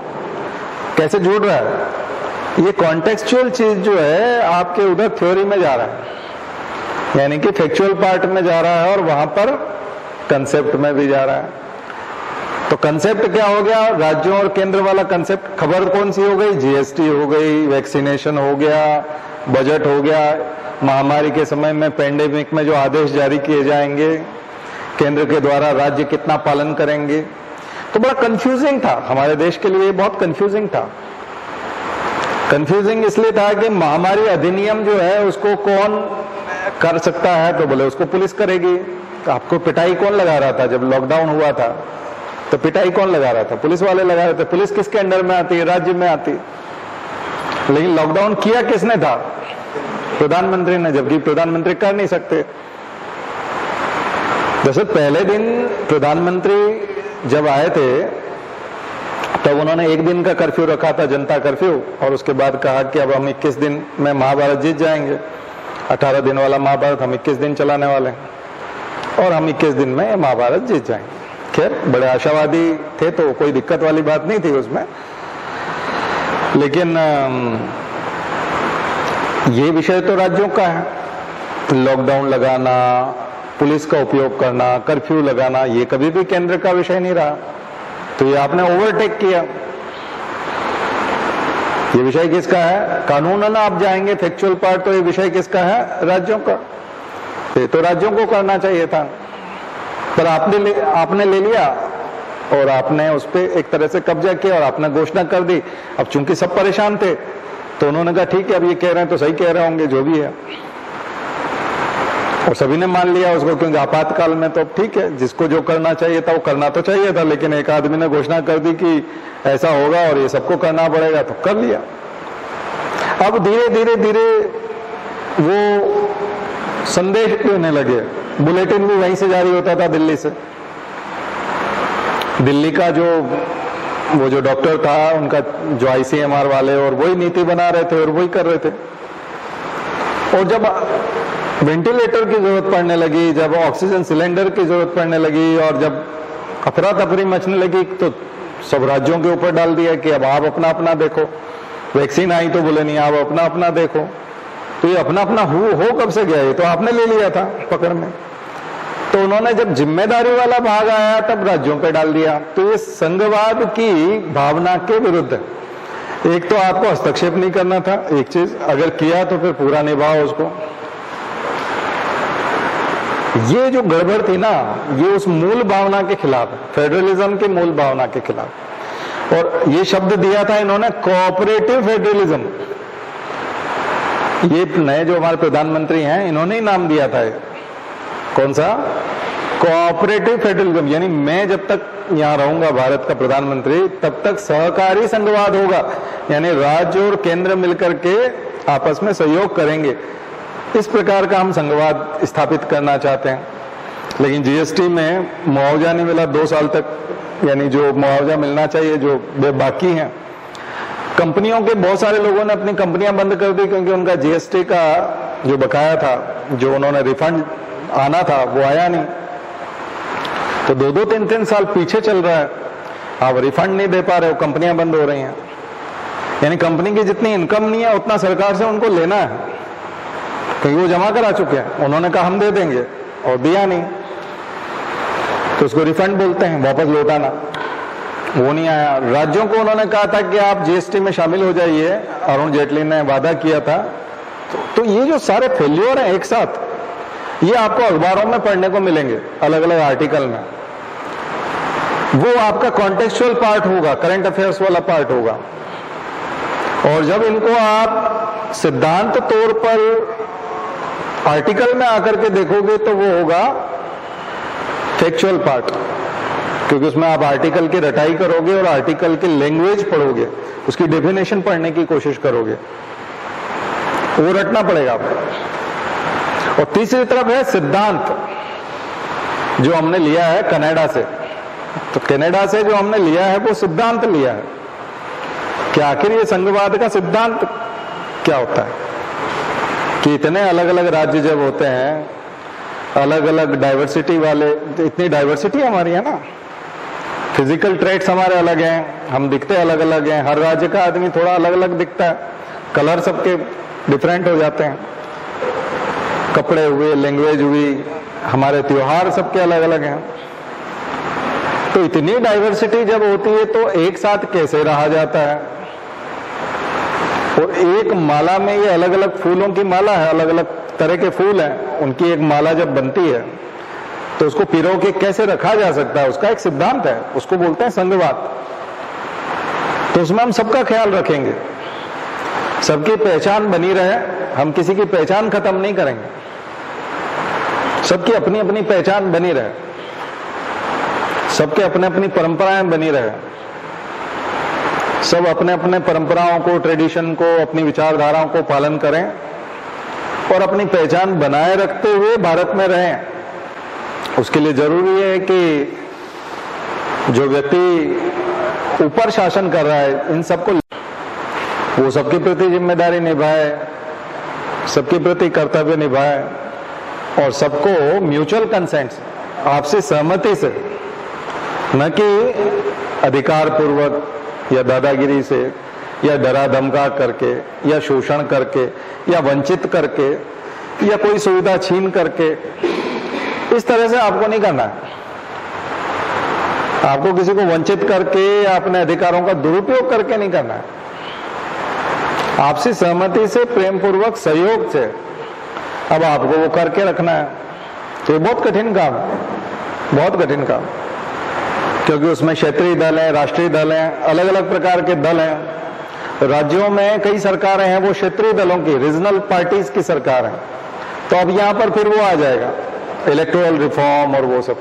कैसे जुड़ रहा है? ये कॉन्टेक्सचुअल चीज जो है आपके उधर थ्योरी में जा रहा है, यानी कि फैक्चुअल पार्ट में जा रहा है, और वहां पर कंसेप्ट में भी जा रहा है। तो कंसेप्ट क्या हो गया? राज्यों और केंद्र वाला कंसेप्ट। खबर कौन सी हो गई? जीएसटी हो गई, वैक्सीनेशन हो गया, बजट हो गया, महामारी के समय में पेंडेमिक में जो आदेश जारी किए जाएंगे केंद्र के द्वारा, राज्य कितना पालन करेंगे। तो बड़ा कंफ्यूजिंग था हमारे देश के लिए, बहुत कंफ्यूजिंग था। कंफ्यूजिंग इसलिए था कि महामारी अधिनियम जो है उसको कौन कर सकता है? तो बोले उसको पुलिस करेगी। तो आपको पिटाई कौन लगा रहा था जब लॉकडाउन हुआ था? तो पिटाई कौन लगा रहा था? पुलिस वाले लगा रहे थे। पुलिस किसके अंडर में आती है? राज्य में आती। लेकिन लॉकडाउन किया किसने था? प्रधानमंत्री ने, जबकि प्रधानमंत्री कर नहीं सकते। दरअसल पहले दिन प्रधानमंत्री जब आए थे तब उन्होंने एक दिन का कर्फ्यू रखा था, जनता कर्फ्यू, और उसके बाद कहा कि अब हम 21 दिन में महाभारत जीत जाएंगे। 18 दिन वाला महाभारत हम 21 दिन चलाने वाले हैं और हम 21 दिन में महाभारत जीत जाएंगे। खैर बड़े आशावादी थे तो कोई दिक्कत वाली बात नहीं थी उसमें, लेकिन ये विषय तो राज्यों का है। लॉकडाउन लगाना, पुलिस का उपयोग करना, कर्फ्यू लगाना, ये कभी भी केंद्र का विषय नहीं रहा। तो ये आपने ओवरटेक किया। ये विषय किसका है? कानूनन आप जाएंगे फैक्चुअल पार्ट, तो ये विषय किसका है? राज्यों का। ये तो राज्यों को करना चाहिए था, पर आपने ले लिया और आपने उस पर एक तरह से कब्जा किया और आपने घोषणा कर दी। अब चूंकि सब परेशान थे तो उन्होंने कहा ठीक है, अब ये कह रहे हैं तो सही कह रहे होंगे, जो भी है, और सभी ने मान लिया उसको, क्योंकि आपातकाल में तो ठीक है, जिसको जो करना चाहिए था वो करना तो चाहिए था, लेकिन एक आदमी ने घोषणा कर दी कि ऐसा होगा और ये सबको करना पड़ेगा, तो कर लिया। अब धीरे धीरे धीरे वो संदेश देने लगे। बुलेटिन भी वहीं से जारी होता था, दिल्ली से। दिल्ली का वो जो डॉक्टर था, उनका जो ICMR वाले, और वही नीति बना रहे थे और वही कर रहे थे। और जब वेंटिलेटर की जरूरत पड़ने लगी, जब ऑक्सीजन सिलेंडर की जरूरत पड़ने लगी और जब अफरा तफरी मचने लगी, तो सब राज्यों के ऊपर डाल दिया कि अब आप अपना अपना देखो। वैक्सीन आई तो बोले नहीं, आप अपना अपना देखो। तो ये अपना अपना हो कब से गया? ये तो आपने ले लिया था पकड़ में। तो उन्होंने जब जिम्मेदारी वाला भाग आया तब राज्यों पे डाल दिया। तो ये संघवाद की भावना के विरुद्ध है। एक तो आपको हस्तक्षेप नहीं करना था, एक चीज, अगर किया तो फिर पूरा निभाओ उसको। ये जो गड़बड़ थी ना, ये उस मूल भावना के खिलाफ है, फेडरलिज्म के मूल भावना के खिलाफ। और ये शब्द दिया था इन्होंने, कोऑपरेटिव फेडरलिज्म। ये नए जो हमारे प्रधानमंत्री हैं, इन्होंने ही नाम दिया था। कौन सा? Cooperative federalism. यानी मैं जब तक यहाँ रहूंगा भारत का प्रधानमंत्री, तब तक सहकारी संघवाद होगा, यानी राज्य और केंद्र मिलकर के आपस में सहयोग करेंगे। इस प्रकार का हम संघवाद स्थापित करना चाहते हैं। लेकिन GST में मुआवजा नहीं मिला 2 साल तक, यानी जो मुआवजा मिलना चाहिए, जो बाकी हैं। कंपनियों के बहुत सारे लोगों ने अपनी कंपनियां बंद कर दी, क्योंकि उनका GST का जो बकाया था, जो उन्होंने रिफंड आना था, वो आया नहीं। तो 2-2, 3-3 साल पीछे चल रहा है, आप रिफंड नहीं दे पा रहे हो, कंपनियां बंद हो रही हैं। यानी कंपनी की जितनी इनकम नहीं है उतना सरकार से उनको लेना है, क्योंकि वो जमा करा चुके हैं। उन्होंने कहा हम दे देंगे और दिया नहीं, तो उसको रिफंड बोलते हैं, वापस लौटाना। वो नहीं आया। राज्यों को उन्होंने कहा था कि आप GST में शामिल हो जाइए, अरुण जेटली ने वादा किया था। तो ये जो सारे फेल्योर हैं एक साथ, ये आपको अखबारों में पढ़ने को मिलेंगे, अलग अलग आर्टिकल में। वो आपका कॉन्टेक्चुअल पार्ट होगा, करंट अफेयर्स वाला पार्ट होगा। और जब इनको आप सिद्धांत तौर पर आर्टिकल में आकर के देखोगे तो वो होगा फैक्चुअल पार्ट, क्योंकि उसमें आप आर्टिकल की रटाई करोगे और आर्टिकल की लैंग्वेज पढ़ोगे, उसकी डेफिनेशन पढ़ने की कोशिश करोगे, वो रटना पड़ेगा आपको। और तीसरी तरफ है सिद्धांत, जो हमने लिया है कनाडा से। तो कनाडा से जो हमने लिया है वो सिद्धांत लिया है कि आखिर ये संघवाद का सिद्धांत क्या होता है, कि इतने अलग अलग राज्य जब होते हैं, अलग अलग डाइवर्सिटी वाले, इतनी डाइवर्सिटी हमारी है ना, फिजिकल ट्रेट्स हमारे अलग हैं, हम दिखते अलग अलग हैं, हर राज्य का आदमी थोड़ा अलग अलग दिखता है, कलर सबके डिफरेंट हो जाते हैं, कपड़े हुए, लैंग्वेज हुई, हमारे त्योहार सबके अलग अलग हैं। तो इतनी डाइवर्सिटी जब होती है तो एक साथ कैसे रहा जाता है? और एक माला में ये अलग अलग फूलों की माला है, अलग अलग तरह के फूल हैं, उनकी एक माला जब बनती है तो उसको पिरो के कैसे रखा जा सकता है, उसका एक सिद्धांत है, उसको बोलते हैं संघवाद। तो उसमें हम सबका ख्याल रखेंगे, सबकी पहचान बनी रहे, हम किसी की पहचान खत्म नहीं करेंगे, सबकी अपनी अपनी पहचान बनी रहे, सबके अपने अपनी परंपराएं बनी रहे, सब अपने अपने परंपराओं को, ट्रेडिशन को, अपनी विचारधाराओं को पालन करें और अपनी पहचान बनाए रखते हुए भारत में रहें। उसके लिए जरूरी है कि जो व्यक्ति ऊपर शासन कर रहा है इन सबको वो सबके प्रति जिम्मेदारी निभाए, सबके प्रति कर्तव्य निभाए और सबको म्यूचुअल कंसेंट, आपसी सहमति से, न कि अधिकार पूर्वक या दादागिरी से या डरा धमका करके या शोषण करके या वंचित करके या कोई सुविधा छीन करके, इस तरह से आपको नहीं करना है। आपको किसी को वंचित करके या अपने अधिकारों का दुरुपयोग करके नहीं करना है। आपसी सहमति से, प्रेम पूर्वक, सहयोग से अब आपको वो करके रखना है। तो ये बहुत कठिन काम है, बहुत कठिन काम, क्योंकि उसमें क्षेत्रीय दल है, राष्ट्रीय दल है, अलग अलग प्रकार के दल हैं। राज्यों में कई सरकारें हैं, वो क्षेत्रीय दलों की, रीजनल पार्टीज की सरकार है। तो अब यहां पर फिर वो आ जाएगा इलेक्टोरल रिफॉर्म और वो सब,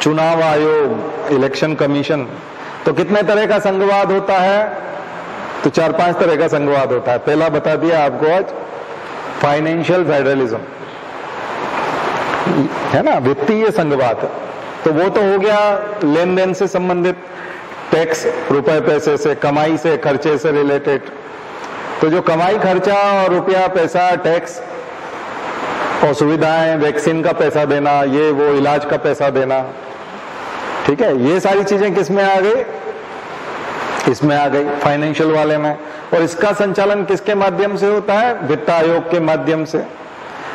चुनाव आयोग, इलेक्शन कमीशन। तो कितने तरह का संघवाद होता है? तो 4-5 तरह का संघवाद होता है। पहला बता दिया आपको आज, फाइनेंशियल फेडरलिज्म है ना, वित्तीय संघवाद। तो वो तो हो गया लेन देन से संबंधित, टैक्स, रुपए पैसे से, कमाई से, खर्चे से रिलेटेड। तो जो कमाई, खर्चा और रुपया, पैसा, टैक्स और सुविधाएं, वैक्सीन का पैसा देना, ये वो इलाज का पैसा देना, ठीक है, ये सारी चीजें किस में आ गई? इसमें आ गई, फाइनेंशियल वाले में। और इसका संचालन किसके माध्यम से होता है? वित्त आयोग के माध्यम से।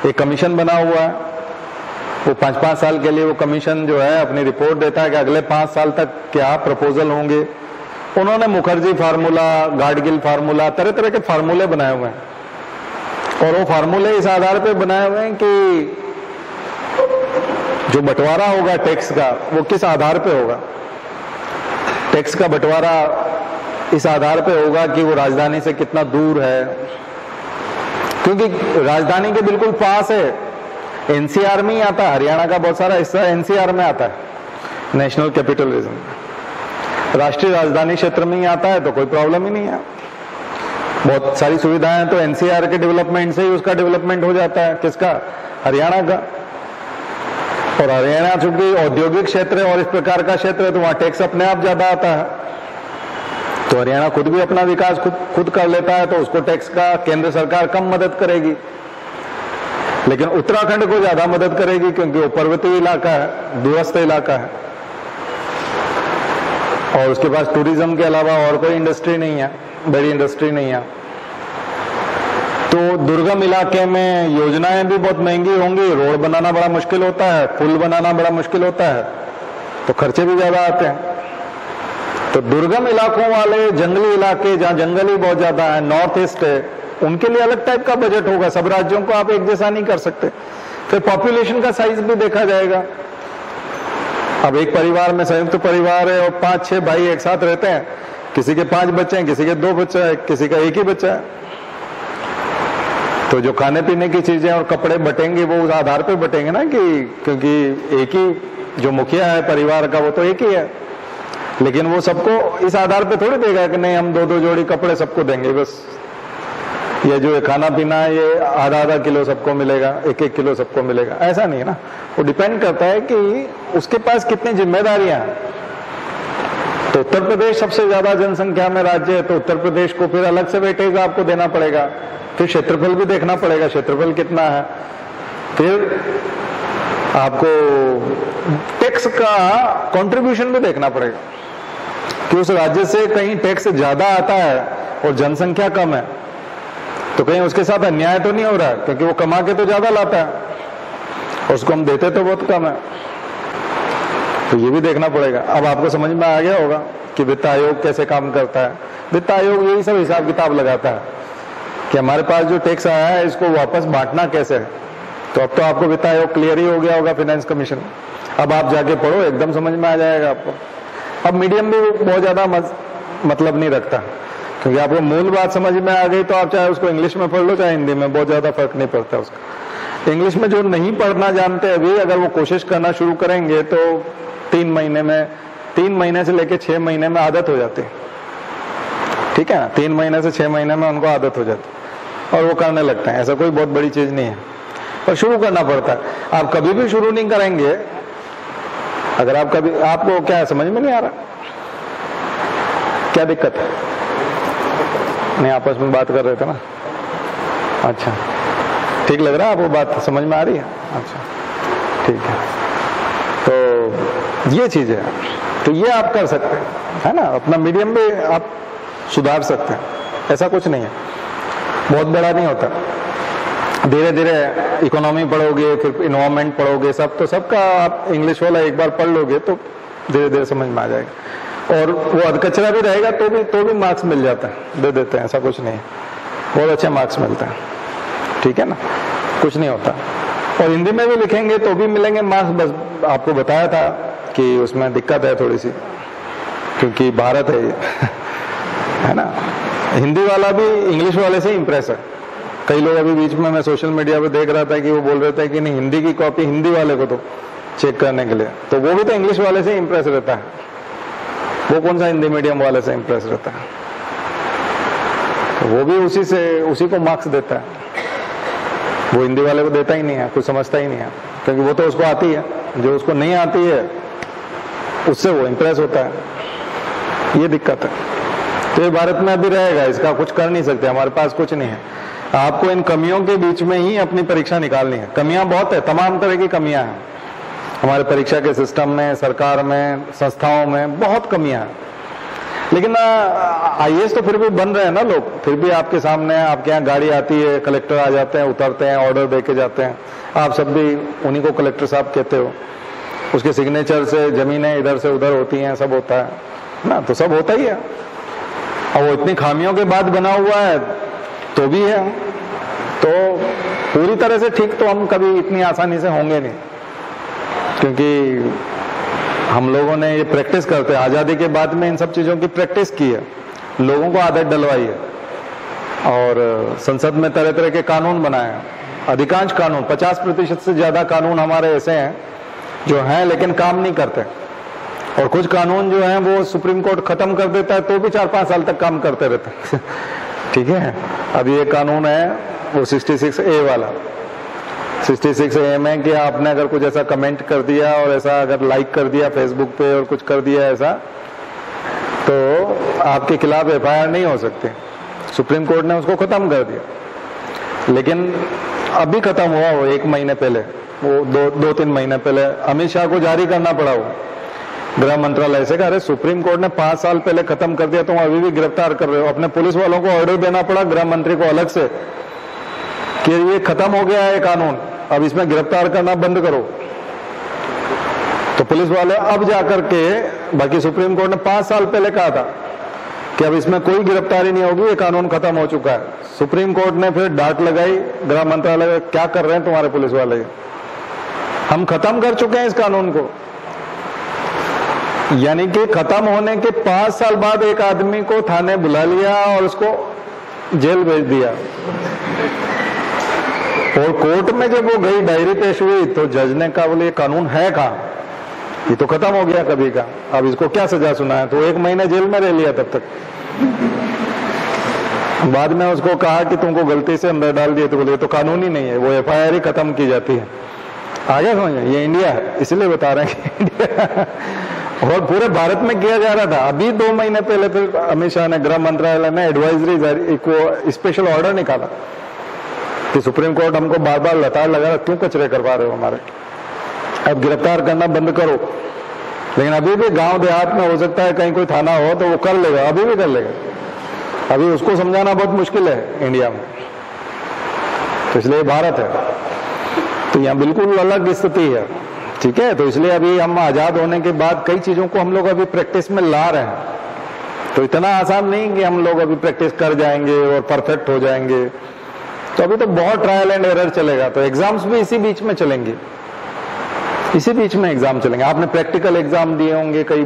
एक कमीशन बना हुआ है, वो 5-5 साल के लिए वो कमीशन जो है अपनी रिपोर्ट देता है कि अगले 5 साल तक क्या प्रपोजल होंगे। उन्होंने मुखर्जी फार्मूला, गाडगिल फार्मूला, तरह तरह के फार्मूले बनाए हुए हैं। और वो फार्मूले इस आधार पे बनाए हुए हैं कि जो बंटवारा होगा टैक्स का, वो किस आधार पे होगा। टैक्स का बंटवारा इस आधार पे होगा कि वो राजधानी से कितना दूर है, क्योंकि राजधानी के बिल्कुल पास है। एनसीआर में ही आता है, हरियाणा का बहुत सारा हिस्सा एनसीआर में आता है, नेशनल कैपिटल रीजन। राष्ट्रीय राजधानी क्षेत्र में ही आता है, तो कोई प्रॉब्लम ही नहीं है। बहुत सारी सुविधाएं तो एनसीआर के डेवलपमेंट से ही उसका डेवलपमेंट हो जाता है। किसका? हरियाणा का। और हरियाणा चूंकि औद्योगिक क्षेत्र है और इस प्रकार का क्षेत्र है, तो वहां टैक्स अपने आप ज्यादा आता है। तो हरियाणा खुद भी अपना विकास खुद कर लेता है, तो उसको टैक्स का केंद्र सरकार कम मदद करेगी। लेकिन उत्तराखंड को ज्यादा मदद करेगी, क्योंकि वो पर्वतीय इलाका है, दूरस्थ इलाका है और उसके पास टूरिज्म के अलावा और कोई इंडस्ट्री नहीं है, बड़ी इंडस्ट्री नहीं है। तो दुर्गम इलाके में योजनाएं भी बहुत महंगी होंगी, रोड बनाना बड़ा मुश्किल होता है, पुल बनाना बड़ा मुश्किल होता है, तो खर्चे भी ज्यादा आते हैं। तो दुर्गम इलाकों वाले, जंगली इलाके जहां जंगल ही बहुत ज्यादा है, नॉर्थ ईस्ट है, उनके लिए अलग टाइप का बजट होगा। सब राज्यों को आप एक जैसा नहीं कर सकते। फिर पॉपुलेशन का साइज भी देखा जाएगा। अब एक परिवार में, संयुक्त परिवार है और 5-6 भाई एक साथ रहते हैं, किसी के 5 बच्चे हैं, किसी के 2 बच्चे हैं, किसी का 1 ही बच्चा है। तो जो खाने पीने की चीजें और कपड़े बटेंगे वो उस आधार पे बटेंगे ना, कि क्योंकि एक ही जो मुखिया है परिवार का वो तो एक ही है। लेकिन वो सबको इस आधार पे थोड़ी देगा कि नहीं हम 2-2 जोड़ी कपड़े सबको देंगे बस, ये जो खाना पीना है ये आधा किलो सबको मिलेगा, 1-1 किलो सबको मिलेगा, ऐसा नहीं है ना। वो डिपेंड करता है कि उसके पास कितनी जिम्मेदारियां हैं। तो उत्तर प्रदेश सबसे ज्यादा जनसंख्या में राज्य है, तो उत्तर प्रदेश को फिर अलग से वेटेज आपको देना पड़ेगा। फिर क्षेत्रफल भी देखना पड़ेगा, क्षेत्रफल कितना है। फिर आपको टैक्स का कंट्रीब्यूशन भी देखना पड़ेगा कि उस राज्य से कहीं टैक्स ज्यादा आता है और जनसंख्या कम है, तो कहीं उसके साथ अन्याय तो नहीं हो रहा है, क्योंकि वो कमा के तो ज्यादा लाता है और उसको हम देते तो बहुत कम है। तो ये भी देखना पड़ेगा। अब आपको समझ में आ गया होगा कि वित्त आयोग कैसे काम करता है। वित्त आयोग यही सब हिसाब किताब लगाता है कि हमारे पास जो टैक्स आया है इसको वापस बांटना कैसे है। तो अब तो आपको वित्त आयोग क्लियर ही हो गया होगा, फाइनेंस कमीशन। अब आप जाके पढ़ो, एकदम समझ में आ जाएगा आपको। अब मीडियम भी बहुत ज्यादा मतलब नहीं रखता, क्योंकि आपको मूल बात समझ में आ गई तो आप चाहे उसको इंग्लिश में पढ़ लो चाहे हिंदी में, बहुत ज्यादा फर्क नहीं पड़ता उसका। इंग्लिश में जो नहीं पढ़ना जानते अभी, अगर वो कोशिश करना शुरू करेंगे तो 3 महीने से लेकर 6 महीने में आदत हो जाती है। ठीक है ना, 3 महीने से 6 महीने में उनको आदत हो जाती है और वो करने लगते हैं। ऐसा कोई बहुत बड़ी चीज नहीं है, पर शुरू करना पड़ता है। आप कभी भी शुरू नहीं करेंगे अगर आप कभी, आपको क्या समझ में नहीं आ रहा, क्या दिक्कत है? नहीं, आपस में बात कर रहे थे ना। अच्छा, ठीक लग रहा है आपको? बात समझ में आ रही है? अच्छा, ठीक है। तो ये चीज है, तो ये आप कर सकते हैं, है ना। अपना मीडियम भी आप सुधार सकते हैं, ऐसा कुछ नहीं है, बहुत बड़ा नहीं होता। धीरे धीरे इकोनॉमी पढ़ोगे, फिर इन्वायरमेंट पढ़ोगे, सब तो सबका आप इंग्लिश वाला एक बार पढ़ लोगे तो धीरे धीरे समझ में आ जाएगा। और वो अधकचरा भी रहेगा तो भी मार्क्स मिल जाता है, दे देते हैं, ऐसा कुछ नहीं है, बहुत अच्छे मार्क्स मिलते हैं, ठीक है ना, कुछ नहीं होता। और हिंदी में भी लिखेंगे तो भी मिलेंगे मार्क्स, बस आपको बताया था कि उसमें दिक्कत है थोड़ी सी, क्योंकि भारत है ये है ना। हिंदी वाला भी इंग्लिश वाले से इंप्रेस है। कई लोग अभी बीच में मैं सोशल मीडिया पे देख रहा था कि वो बोल रहे थे कि नहीं, हिंदी की कॉपी हिंदी वाले को तो चेक करने के लिए, तो वो भी तो इंग्लिश वाले से इंप्रेस रहता है, वो कौन सा हिंदी मीडियम वाले से इंप्रेस रहता है, तो वो भी उसी को मार्क्स देता है, वो हिंदी वाले को देता ही नहीं है, कुछ समझता ही नहीं है, क्योंकि वो तो उसको आती है, जो उसको नहीं आती है उससे वो इंप्रेस होता है। ये दिक्कत है। तो ये भारत में अभी रहेगा, इसका कुछ कर नहीं सकते, हमारे पास कुछ नहीं है। आपको इन कमियों के बीच में ही अपनी परीक्षा निकालनी है। कमियां बहुत है, तमाम तरह की कमियां हैं हमारे परीक्षा के सिस्टम में, सरकार में, संस्थाओं में, बहुत कमियां हैं। लेकिन आईएएस तो फिर भी बन रहे हैं ना लोग, फिर भी आपके सामने, आपके यहाँ गाड़ी आती है, कलेक्टर आ जाते हैं, उतरते हैं, ऑर्डर दे के जाते हैं, आप सब भी उन्हीं को कलेक्टर साहब कहते हो, उसके सिग्नेचर से जमीनें इधर से उधर होती हैं, सब होता है ना, तो सब होता ही है। और वो इतनी खामियों के बाद बना हुआ है तो भी है, तो पूरी तरह से ठीक तो हम कभी इतनी आसानी से होंगे नहीं, क्योंकि हम लोगों ने ये प्रैक्टिस करते हैं, आज़ादी के बाद में इन सब चीज़ों की प्रैक्टिस की है, लोगों को आदत डलवाई है, और संसद में तरह तरह के कानून बनाए हैं। अधिकांश कानून, 50% से ज़्यादा कानून हमारे ऐसे हैं जो हैं लेकिन काम नहीं करते, और कुछ कानून जो हैं वो सुप्रीम कोर्ट खत्म कर देता है तो भी 4-5 साल तक काम करते रहते हैं ठीक है। अभी एक कानून है वो 66A वाला, 66A में कि आपने अगर कुछ ऐसा कमेंट कर दिया और ऐसा अगर लाइक कर दिया फेसबुक पे और कुछ कर दिया ऐसा, तो आपके खिलाफ FIR नहीं हो सकती। सुप्रीम कोर्ट ने उसको खत्म कर दिया, लेकिन अभी खत्म हुआ वो 1 महीने पहले, वो 2-3 महीने पहले अमित शाह को जारी करना पड़ा वो गृह मंत्रालय से। अरे सुप्रीम कोर्ट ने 5 साल पहले खत्म कर दिया, तुम अभी भी गिरफ्तार कर रहे हो। अपने पुलिस वालों को ऑर्डर देना पड़ा गृह मंत्री को अलग से कि ये खत्म हो गया है कानून, अब इसमें गिरफ्तार करना बंद करो। तो पुलिस वाले अब जाकर के, बाकी सुप्रीम कोर्ट ने 5 साल पहले कहा था कि अब इसमें कोई गिरफ्तारी नहीं होगी, ये कानून खत्म हो चुका है। सुप्रीम कोर्ट ने फिर डांट लगाई गृह मंत्रालय, क्या कर रहे हैं तुम्हारे पुलिस वाले, हम खत्म कर चुके हैं इस कानून को। यानी कि खत्म होने के 5 साल बाद एक आदमी को थाने बुला लिया और उसको जेल भेज दिया। और कोर्ट में जब वो गई, डायरी पेश हुई, तो जज ने कहा बोले ये कानून है कहाँ, ये तो खत्म हो गया कभी का, अब इसको क्या सजा सुना है। तो 1 महीने जेल में रह लिया तब तक। बाद में उसको कहा कि तुमको गलती से अंदर डाल दिए, तो बोले तो कानून ही नहीं है, वो FIR ही खत्म की जाती है। आगे समझे, ये इंडिया है, इसलिए बता रहे हैं कि इंडिया और पूरे भारत में किया जा रहा था। अभी 2 महीने पहले फिर अमित शाह ने, गृह मंत्रालय ने एडवाइजरी जारी, को स्पेशल ऑर्डर निकाला कि सुप्रीम कोर्ट हमको बार बार लताड़ लगा रहा, क्यों कचरे करवा रहे हो हमारे, अब गिरफ्तार करना बंद करो। लेकिन अभी भी गांव देहात में हो सकता है कहीं कोई थाना हो तो वो कर लेगा, अभी भी कर लेगा। अभी उसको समझाना बहुत मुश्किल है इंडिया में, तो इसलिए भारत है, तो यहाँ बिल्कुल अलग स्थिति है, ठीक है। तो इसलिए अभी हम आजाद होने के बाद कई चीजों को हम लोग अभी प्रैक्टिस में ला रहे हैं। तो इतना आसान नहीं कि हम लोग अभी प्रैक्टिस कर जाएंगे और परफेक्ट हो जाएंगे, तो अभी तो बहुत ट्रायल एंड एरर चलेगा। तो एग्जाम्स भी इसी बीच में चलेंगे, इसी बीच में एग्जाम चलेंगे। आपने प्रैक्टिकल एग्जाम दिए होंगे कई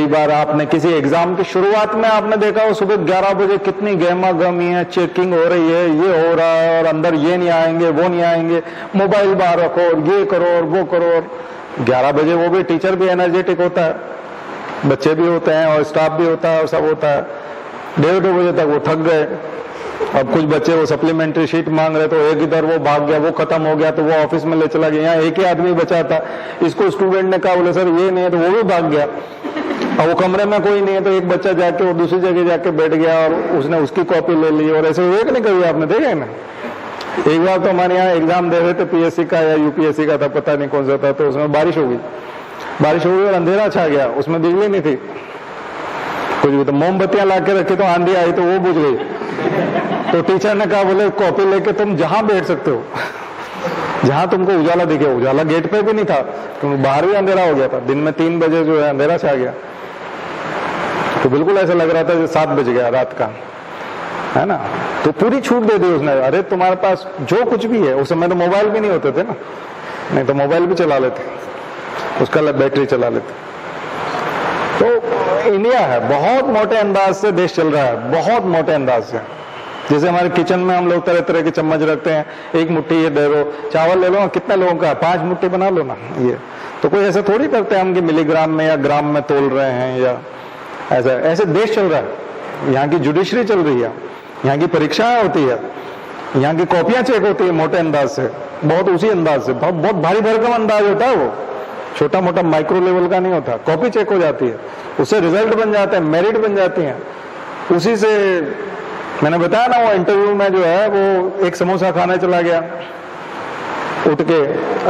बार आपने किसी एग्जाम की शुरुआत में आपने देखा हो सुबह 11 बजे कितनी गहमा गहमी है, चेकिंग हो रही है, ये हो रहा है, और अंदर ये नहीं आएंगे, वो नहीं आएंगे, मोबाइल बाहर रखो, और ये करो और वो करो। और 11 बजे वो भी टीचर भी एनर्जेटिक होता है, बच्चे भी होते हैं और स्टाफ भी होता है और सब होता है। 1:30-2 बजे तक वो थक गए, अब कुछ बच्चे वो सप्लीमेंट्री शीट मांग रहे, तो एक इधर वो भाग गया, वो खत्म हो गया तो वो ऑफिस में ले चला गया। यहाँ एक ही आदमी बचा था, इसको स्टूडेंट ने कहा बोले सर ये नहीं है, तो वो भी भाग गया। अब वो कमरे में कोई नहीं है तो एक बच्चा जाके वो दूसरी जगह जाके बैठ गया और उसने उसकी कॉपी ले ली। और ऐसे हुए कि नहीं कभी आपने देखा है ना? एक बार तो हमारे यहाँ एग्जाम दे रहे थे, पीएससी का या यूपीएससी का था, पता नहीं कौन सा था, तो उसमें बारिश हो गई और अंधेरा छा गया, उसमें बिजली नहीं थी कुछ भी, तो मोमबत्तियां ला के रखी तो आंधी आई तो वो बुझ गई। तो टीचर ने कहा बोले कॉपी लेके तुम जहां बैठ सकते हो, जहां तुमको उजाला दिखे। उजाला गेट पे भी नहीं था क्योंकि बाहर भी अंधेरा हो गया था, दिन में 3 बजे जो है अंधेरा छा गया। तो बिल्कुल ऐसा लग रहा था जैसे 7 बज गया रात का, है ना। तो पूरी छूट दे दी उसने, अरे तुम्हारे पास जो कुछ भी है। उस समय तो मोबाइल भी नहीं होते थे ना, नहीं तो मोबाइल भी चला लेते, उसका बैटरी चला लेते। तो इंडिया है, बहुत मोटे अंदाज से देश चल रहा है, बहुत मोटे अंदाज से। जैसे हमारे किचन में हम लोग तरह तरह के चम्मच रखते हैं, एक मुट्ठी ये दे दो, चावल ले लो, कितने लोगों का 5 मुट्ठी बना लो ना। ये तो कोई ऐसा थोड़ी करते हैं हम कि मिलीग्राम में या ग्राम में तोल रहे हैं, या ऐसा। ऐसे देश चल रहा है, यहाँ की जुडिशरी चल रही है, यहाँ की परीक्षाएं होती है, यहाँ की कॉपियां चेक होती है मोटे अंदाज से, बहुत उसी अंदाज से, बहुत भारी भरकम अंदाज होता है वो, छोटा मोटा माइक्रो लेवल का नहीं होता। कॉपी चेक हो जाती है, उससे रिजल्ट बन जाते हैं, मेरिट बन जाती है। उसी से मैंने बताया ना, वो इंटरव्यू में जो है वो एक समोसा खाने चला गया उठ के।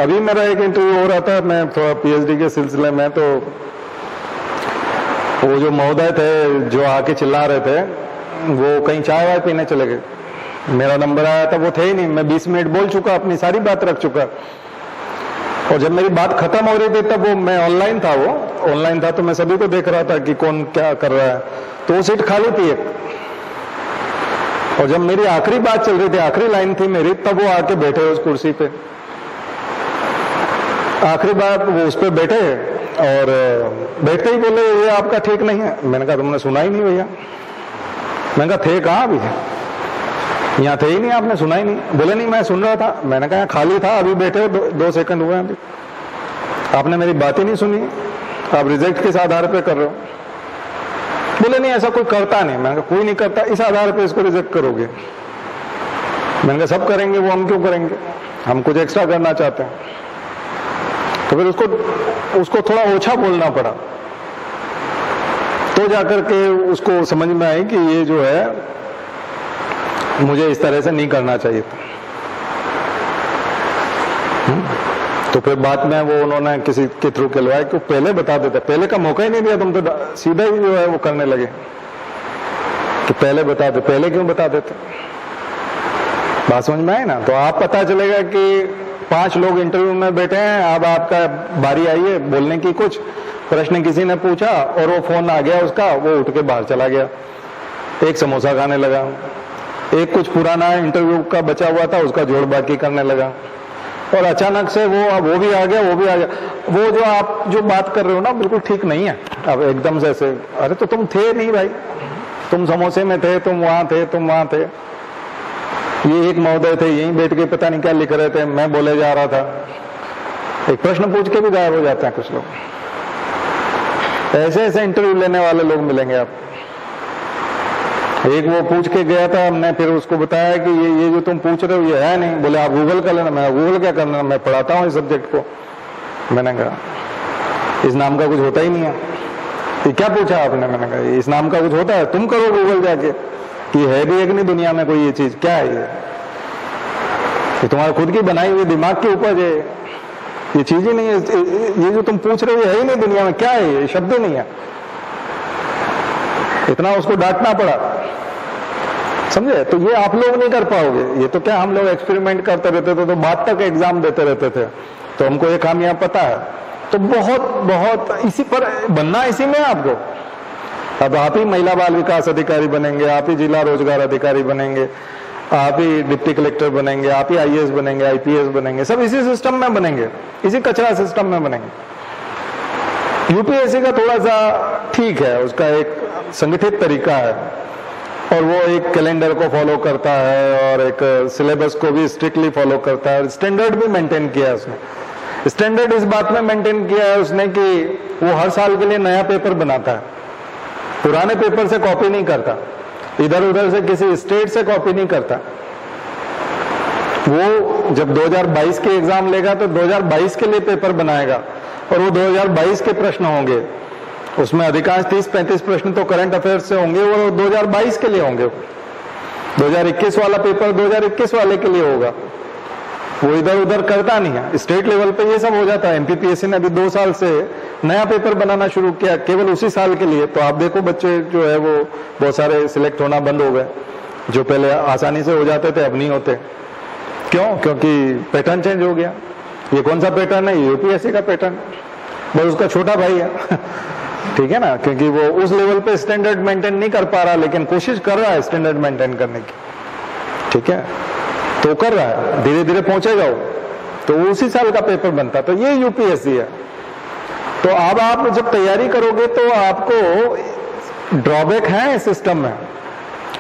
अभी मेरा एक इंटरव्यू हो रहा था, मैं थोड़ा पीएचडी के सिलसिले में, तो वो जो महोदय थे जो आके चिल्ला रहे थे, वो कहीं चाय वाय पीने चले गए। मेरा नंबर आया था, वो थे ही नहीं। मैं 20 मिनट बोल चुका, अपनी सारी बात रख चुका, और जब मेरी बात खत्म हो रही थी तब वो, मैं ऑनलाइन था, वो ऑनलाइन था, तो मैं सभी को देख रहा था कि कौन क्या कर रहा है। तो वो सीट खाली थी एक, और जब मेरी आखिरी बात चल रही थी, आखिरी लाइन थी मेरी, तब वो आके बैठे उस कुर्सी पे। आखिरी बात वो उस पे बैठे और बैठते ही बोले ये आपका ठीक नहीं है। मैंने कहा तुमने सुना ही नहीं भैया। मैंने कहा थे कहाँ अभी? यहाँ थे ही नहीं, आपने सुना ही नहीं। बोले नहीं मैं सुन रहा था। मैंने कहा खाली था, अभी बैठे 2 सेकंड हुए अभी, आपने मेरी बात ही नहीं सुनी, आप रिजेक्ट किस आधार पे कर रहे हो? बोले नहीं ऐसा कोई करता नहीं। मैंने कहा कोई नहीं करता, इस आधार पे इसको रिजेक्ट करोगे? मैंने कहा सब करेंगे, वो हम क्यों करेंगे, हम कुछ एक्स्ट्रा करना चाहते हैं। तो फिर उसको थोड़ा ओछा बोलना पड़ा, तो जाकर के उसको समझ में आई कि ये जो है मुझे इस तरह से नहीं करना चाहिए था। तो फिर बाद में वो उन्होंने किसी के थ्रू कहलवाया कि पहले बता देते, पहले का मौका ही नहीं दिया, तुम तो सीधा ही जो है वो करने लगे कि पहले बता दे। पहले क्यों बता देते? बात समझ में आई ना? तो आप पता चलेगा कि 5 लोग इंटरव्यू में बैठे हैं, अब आपका बारी आई है बोलने की, कुछ प्रश्न किसी ने पूछा और वो फोन आ गया उसका, वो उठ के बाहर चला गया, एक समोसा खाने लगा, एक कुछ पुराना इंटरव्यू का बचा हुआ था उसका जोड़ बाकी करने लगा, और अचानक से वो भी आ गया, वो भी आ गया। वो जो आप जो बात कर रहे हो ना बिल्कुल ठीक नहीं है। अब एकदम से ऐसे, अरे तो तुम थे नहीं भाई, तुम समोसे में थे, तुम वहां थे, तुम वहां थे। ये एक महोदय थे यहीं बैठ के पता नहीं क्या लिख रहे थे, मैं बोले जा रहा था, एक प्रश्न पूछ के भी गायब हो जाते हैं कुछ लोग। ऐसे ऐसे इंटरव्यू लेने वाले लोग मिलेंगे आपको। एक वो पूछ के गया था, हमने फिर उसको बताया कि ये जो तुम पूछ रहे हो ये है नहीं। बोले आप गूगल कर लेना। मैं गूगल क्या करना, मैं पढ़ाता हूँ इस सब्जेक्ट को। मैंने कहा इस नाम का कुछ होता ही नहीं है। ये क्या पूछा आपने? मैंने कहा इस नाम का कुछ होता है, तुम करो गूगल जाके कि है भी एक नहीं दुनिया में कोई ये चीज, क्या है ये तुम्हारी खुद की बनाई हुई दिमाग की उपज है, ये चीज ही नहीं है। ये जो तुम पूछ रहे हो है ही नहीं दुनिया में, क्या है ये शब्द नहीं है। इतना उसको डांटना पड़ा, समझे? तो ये आप लोग नहीं कर पाओगे। ये तो क्या हम लोग एक्सपेरिमेंट करते रहते थे, तो बाद तक एग्जाम देते रहते थे, तो हमको ये खामियां पता है। तो बहुत इसी पर बनना, इसी में आपको। अब आप ही महिला बाल विकास अधिकारी बनेंगे, आप ही जिला रोजगार अधिकारी बनेंगे, आप ही डिप्टी कलेक्टर बनेंगे, आप ही आईएएस बनेंगे, आईपीएस बनेंगे, सब इसी सिस्टम में बनेंगे, इसी कचरा सिस्टम में बनेंगे। यूपीएससी का थोड़ा सा ठीक है, उसका एक संगठित तरीका है, और वो एक कैलेंडर को फॉलो करता है और एक सिलेबस को भी स्ट्रिक्टली फॉलो करता है, स्टैंडर्ड भी मेंटेन किया है उसने। स्टैंडर्ड इस बात में मेंटेन किया है उसने कि वो हर साल के लिए नया पेपर बनाता है, पुराने पेपर से कॉपी नहीं करता। इधर उधर से किसी स्टेट से कॉपी नहीं करता। वो जब 2022 के एग्जाम लेगा तो 2022 के लिए पेपर बनाएगा और वो 2022 के प्रश्न होंगे, उसमें अधिकांश 30-35 प्रश्न तो करंट अफेयर्स से होंगे, वो 2022 के लिए होंगे। 2021 वाला पेपर 2021 वाले के लिए होगा, वो इधर उधर करता नहीं है। स्टेट लेवल पे ये सब हो जाता है। एमपीपीएससी ने अभी 2 साल से नया पेपर बनाना शुरू किया केवल उसी साल के लिए, तो आप देखो बच्चे जो है वो बहुत सारे सिलेक्ट होना बंद हो गए, जो पहले आसानी से हो जाते थे अब नहीं होते। क्यों? क्योंकि पैटर्न चेंज हो गया। ये कौन सा पैटर्न है? यूपीएससी का पैटर्न, बस उसका छोटा भाई है ठीक है ना, क्योंकि वो उस लेवल पे स्टैंडर्ड मेंटेन नहीं कर पा रहा, लेकिन कोशिश कर रहा है स्टैंडर्ड मेंटेन करने की, ठीक है, तो कर रहा है, धीरे धीरे पहुंचेगा वो, तो उसी साल का पेपर बनता। तो ये यूपीएससी है। तो अब आप जब तैयारी करोगे तो आपको ड्रॉबैक है इस सिस्टम में।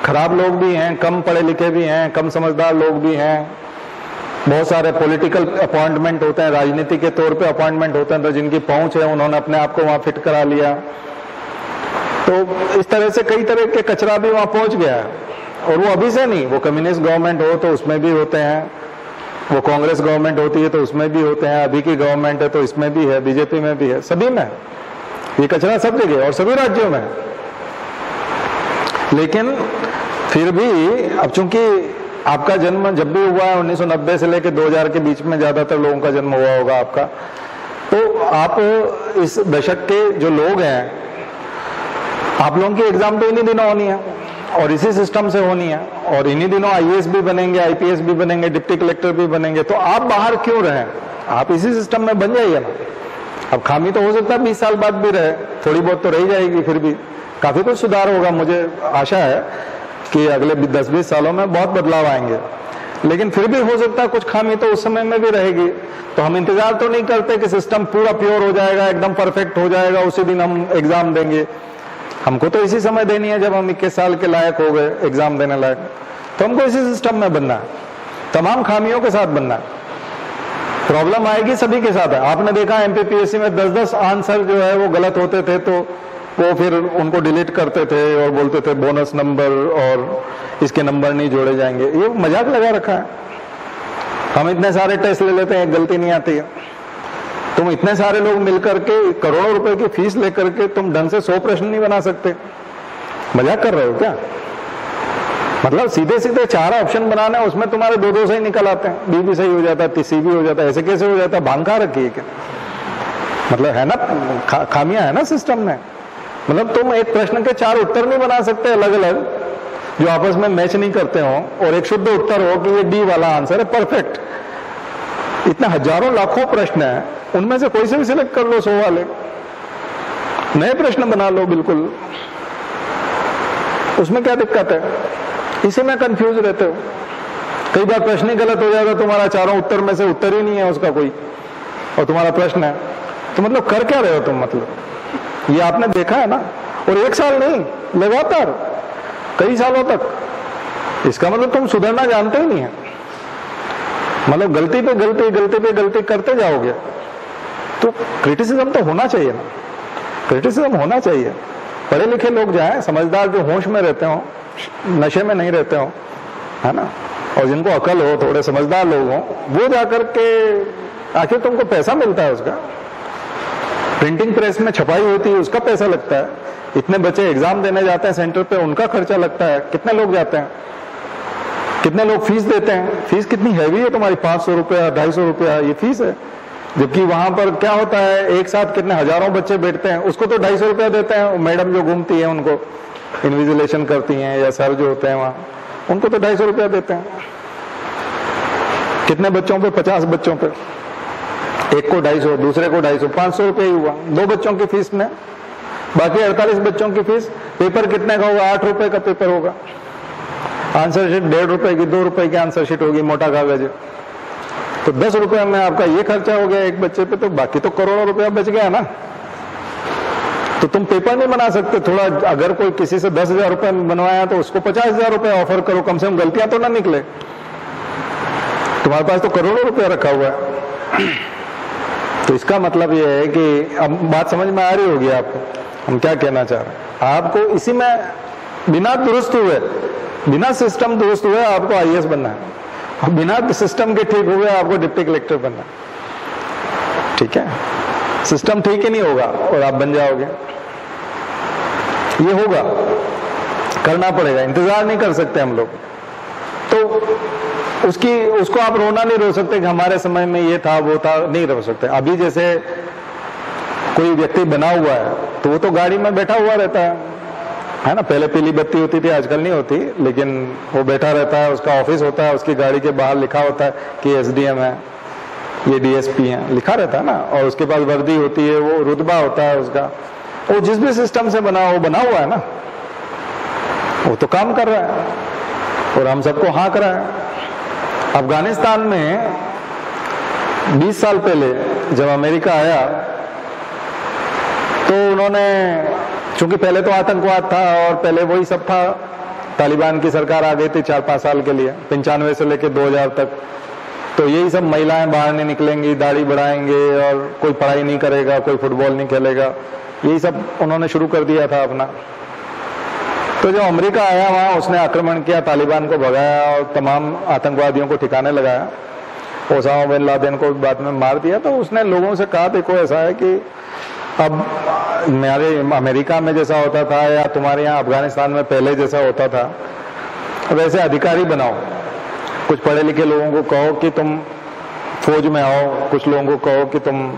खराब लोग भी हैं, कम पढ़े लिखे भी हैं, कम समझदार लोग भी हैं, बहुत सारे पॉलिटिकल अपॉइंटमेंट होते हैं, राजनीति के तौर पे अपॉइंटमेंट होते हैं, तो जिनकी पहुंच है उन्होंने अपने आप को वहां फिट करा लिया। तो इस तरह से कई तरह के कचरा भी वहां पहुंच गया है। और वो अभी से नहीं, वो कम्युनिस्ट गवर्नमेंट हो तो उसमें भी होते हैं, वो कांग्रेस गवर्नमेंट होती है तो उसमें भी होते हैं, अभी की गवर्नमेंट है तो इसमें भी है, बीजेपी में भी है, सभी में ये कचरा सब जगह और सभी राज्यों में। लेकिन फिर भी अब चूंकि आपका जन्म जब भी हुआ है 1990 से लेकर 2000 के बीच में ज्यादातर लोगों का जन्म हुआ होगा आपका, तो आप इस दशक के जो लोग हैं, आप लोगों की एग्जाम तो इन्हीं दिनों होनी है और इसी सिस्टम से होनी है, और इन्हीं दिनों आईएएस भी बनेंगे, आईपीएस भी बनेंगे, डिप्टी कलेक्टर भी बनेंगे। तो आप बाहर क्यों रहें? आप इसी सिस्टम में बन जाइए ना। अब खामी तो हो सकता है 20 साल बाद भी रहे, थोड़ी बहुत तो रह जाएगी, फिर भी काफी कुछ सुधार होगा। मुझे आशा है कि अगले 10-20 सालों में बहुत बदलाव आएंगे, लेकिन फिर भी हो सकता है कुछ खामी तो उस समय में भी रहेगी। तो हम इंतजार तो नहीं करते कि सिस्टम पूरा प्योर हो जाएगा, एकदम परफेक्ट हो जाएगा, उसी दिन हम एग्जाम देंगे। हमको तो इसी समय देनी है जब हम 21 साल के लायक हो गए, एग्जाम देने लायक, तो हमको इसी सिस्टम में बनना है, तमाम खामियों के साथ बनना है। प्रॉब्लम आएगी सभी के साथ है। आपने देखा एमपीपीएससी में 10-10 आंसर जो है वो गलत होते थे, तो वो फिर उनको डिलीट करते थे और बोलते थे बोनस नंबर और इसके नंबर नहीं जोड़े जाएंगे। ये मजाक लगा रखा है। हम इतने सारे टेस्ट ले लेते हैं, एक गलती नहीं आती है। तुम इतने सारे लोग मिलकर के करोड़ों रुपए की फीस लेकर के तुम ढंग से 100 प्रश्न नहीं बना सकते। मजाक कर रहे हो क्या? मतलब सीधे सीधे 4 ऑप्शन बनाना है, उसमें तुम्हारे 2-2 सही निकल आते हैं, बी भी सही हो जाता है, सी भी हो जाता है। ऐसे कैसे हो जाता है? भांग खा रखी है क्या? मतलब है ना, खामियां है ना सिस्टम में। मतलब तुम एक प्रश्न के 4 उत्तर नहीं बना सकते अलग अलग, जो आपस में मैच नहीं करते हो, और एक शुद्ध उत्तर हो कि ये डी वाला आंसर है परफेक्ट। इतने हजारों लाखों प्रश्न है, उनमें से कोई से भी सिलेक्ट कर लो 100 वाले, नए प्रश्न बना लो बिल्कुल, उसमें क्या दिक्कत है? इसी में कंफ्यूज रहते हो। कई बार प्रश्न ही गलत हो जाएगा, तुम्हारा चारों उत्तर में से उत्तर ही नहीं है उसका कोई, और तुम्हारा प्रश्न है, तो मतलब कर क्या रहे हो तुम? मतलब ये आपने देखा है ना, और 1 साल नहीं, लगातार कई सालों तक। इसका मतलब तुम सुधरना जानते ही नहीं है। मतलब गलती पे गलती, गलती पे गलती करते जाओगे। तो क्रिटिसिज्म तो होना चाहिए ना, क्रिटिसिज्म होना चाहिए। पढ़े लिखे लोग जाएं, समझदार, जो होश में रहते हो, नशे में नहीं रहते हो, है ना, और जिनको अकल हो, थोड़े समझदार लोग हो, वो जाकर के, आखिर तुमको पैसा मिलता है उसका, प्रिंटिंग प्रेस में छपाई होती है उसका पैसा लगता है, इतने बच्चे एग्जाम देने जाते हैं सेंटर पे, उनका खर्चा लगता है, कितने लोग जाते हैं, कितने लोग फीस देते हैं, फीस कितनी हैवी है तुम्हारी, 500 रुपया, 250 रुपया ये फीस है। जबकि वहां पर क्या होता है, एक साथ कितने हजारों बच्चे बैठते हैं, उसको तो 250 रुपया देते हैं। मैडम जो घूमती है उनको इन्विजिलेशन करती हैं, या सर जो होते हैं वहां, उनको तो 250 रुपया देते हैं। कितने बच्चों पे? 50 बच्चों पे, एक को 250, दूसरे को 250, 500 रुपये ही हुआ 2 बच्चों की फीस में। बाकी 48 बच्चों की फीस। पेपर कितने का होगा? 8 रुपए का पेपर होगा। आंसर शीट 1.5 रुपए की, 2 रुपए की आंसर शीट होगी, मोटा कागज है। तो 10 रुपए में आपका ये खर्चा हो गया एक बच्चे पे, तो बाकी तो करोड़ों रुपया बच गया ना। तो तुम पेपर नहीं बना सकते? थोड़ा अगर कोई किसी से 10,000 रुपए बनवाया तो उसको 50,000 रुपए ऑफर करो, कम से कम गलतियां तो ना निकले। तुम्हारे पास तो करोड़ों रुपया रखा हुआ है। तो इसका मतलब ये है कि अब बात समझ में आ रही होगी आपको, हम क्या कहना चाह रहे हैं। आपको इसी में बिना दुरुस्त हुए, बिना सिस्टम दुरुस्त हुए आपको आईएएस बनना है, और बिना सिस्टम के ठीक हुए आपको डिप्टी कलेक्टर बनना है। ठीक है, सिस्टम ठीक ही नहीं होगा और आप बन जाओगे। ये होगा, करना पड़ेगा, इंतजार नहीं कर सकते हम लोग। तो उसको आप रोना नहीं रो सकते कि हमारे समय में ये था वो था, नहीं रो सकते। अभी जैसे कोई व्यक्ति बना हुआ है तो वो तो गाड़ी में बैठा हुआ रहता है ना, पहले पीली बत्ती होती थी, आजकल नहीं होती, लेकिन वो बैठा रहता है, उसका ऑफिस होता है, उसकी गाड़ी के बाहर लिखा होता है कि एसडीएम है, ये डीएसपी है, लिखा रहता है ना, और उसके पास वर्दी होती है, वो रुतबा होता है उसका, वो जिस भी सिस्टम से बना वो बना हुआ है ना, वो तो काम कर रहा है और हम सबको हाँक रहा है। अफगानिस्तान में 20 साल पहले जब अमेरिका आया तो उन्होंने, चूंकि पहले तो आतंकवाद था और पहले वही सब था, तालिबान की सरकार आ गई थी 4-5 साल के लिए, 95 से लेकर 2000 तक, तो यही सब महिलाएं बाहर नहीं निकलेंगी, दाढ़ी बढ़ाएंगे और कोई पढ़ाई नहीं करेगा, कोई फुटबॉल नहीं खेलेगा, यही सब उन्होंने शुरू कर दिया था अपना। तो जब अमेरिका आया वहां उसने आक्रमण किया, तालिबान को भगाया और तमाम आतंकवादियों को ठिकाने लगाया, ओसामा बिन लादेन को बाद में मार दिया। तो उसने लोगों से कहा देखो ऐसा है कि अब मेरे अमेरिका में जैसा होता था या तुम्हारे यहाँ अफगानिस्तान में पहले जैसा होता था, वैसे अधिकारी बनाओ, कुछ पढ़े लिखे लोगों को कहो कि तुम फौज में आओ, कुछ लोगों को कहो कि तुम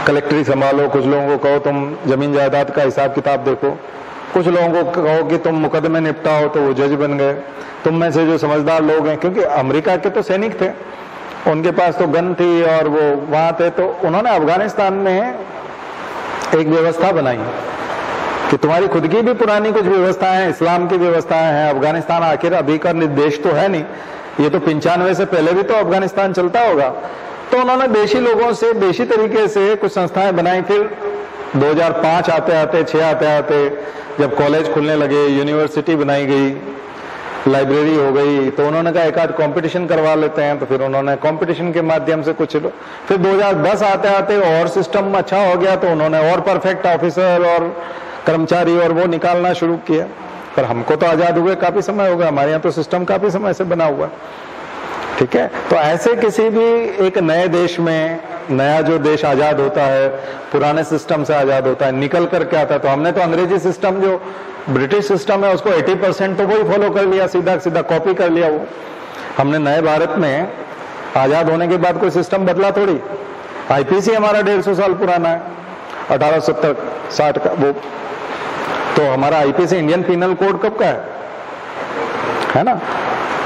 कलेक्ट्री संभालो, कुछ लोगों को कहो तुम जमीन जायदाद का हिसाब किताब देखो, कुछ लोगों को कहो कि तुम मुकदमे निपटाओ, तो वो जज बन गए। तुम में से जो समझदार लोग हैं, क्योंकि अमेरिका के तो सैनिक थे, उनके पास तो गन थी और वो वहां थे, तो उन्होंने अफगानिस्तान में एक व्यवस्था बनाई कि तुम्हारी खुद की भी पुरानी कुछ व्यवस्थाएं हैं, इस्लाम की व्यवस्थाएं हैं। अफगानिस्तान आखिर अभी का देश तो है नहीं, ये तो 95 से पहले भी तो अफगानिस्तान चलता होगा। तो उन्होंने देशी लोगों से देशी तरीके से कुछ संस्थाएं बनाई। फिर 2005 आते आते 6 आते आते जब कॉलेज खुलने लगे, यूनिवर्सिटी बनाई गई, लाइब्रेरी हो गई, तो उन्होंने कहा एक आध कंपटीशन करवा लेते हैं, तो फिर उन्होंने कंपटीशन के माध्यम से कुछ, फिर 2010 आते आते और सिस्टम अच्छा हो गया, तो उन्होंने और परफेक्ट ऑफिसर और कर्मचारी और वो निकालना शुरू किया। पर हमको तो आजाद हुए काफी समय हो गया, हमारे यहाँ तो सिस्टम काफी समय से बना हुआ। ठीक है, तो ऐसे किसी भी एक नए देश में, नया जो देश आजाद होता है पुराने सिस्टम से आजाद होता है, निकल करके आता है। तो हमने तो अंग्रेजी सिस्टम जो ब्रिटिश सिस्टम है उसको 80% तो वही फॉलो कर लिया, सीधा सीधा कॉपी कर लिया वो। हमने नए भारत में आजाद होने के बाद कोई सिस्टम बदला थोड़ी। आईपीसी हमारा 150 साल पुराना है, 1870-60 का वो, तो हमारा आईपीसी इंडियन पिनल कोड कब का है ना,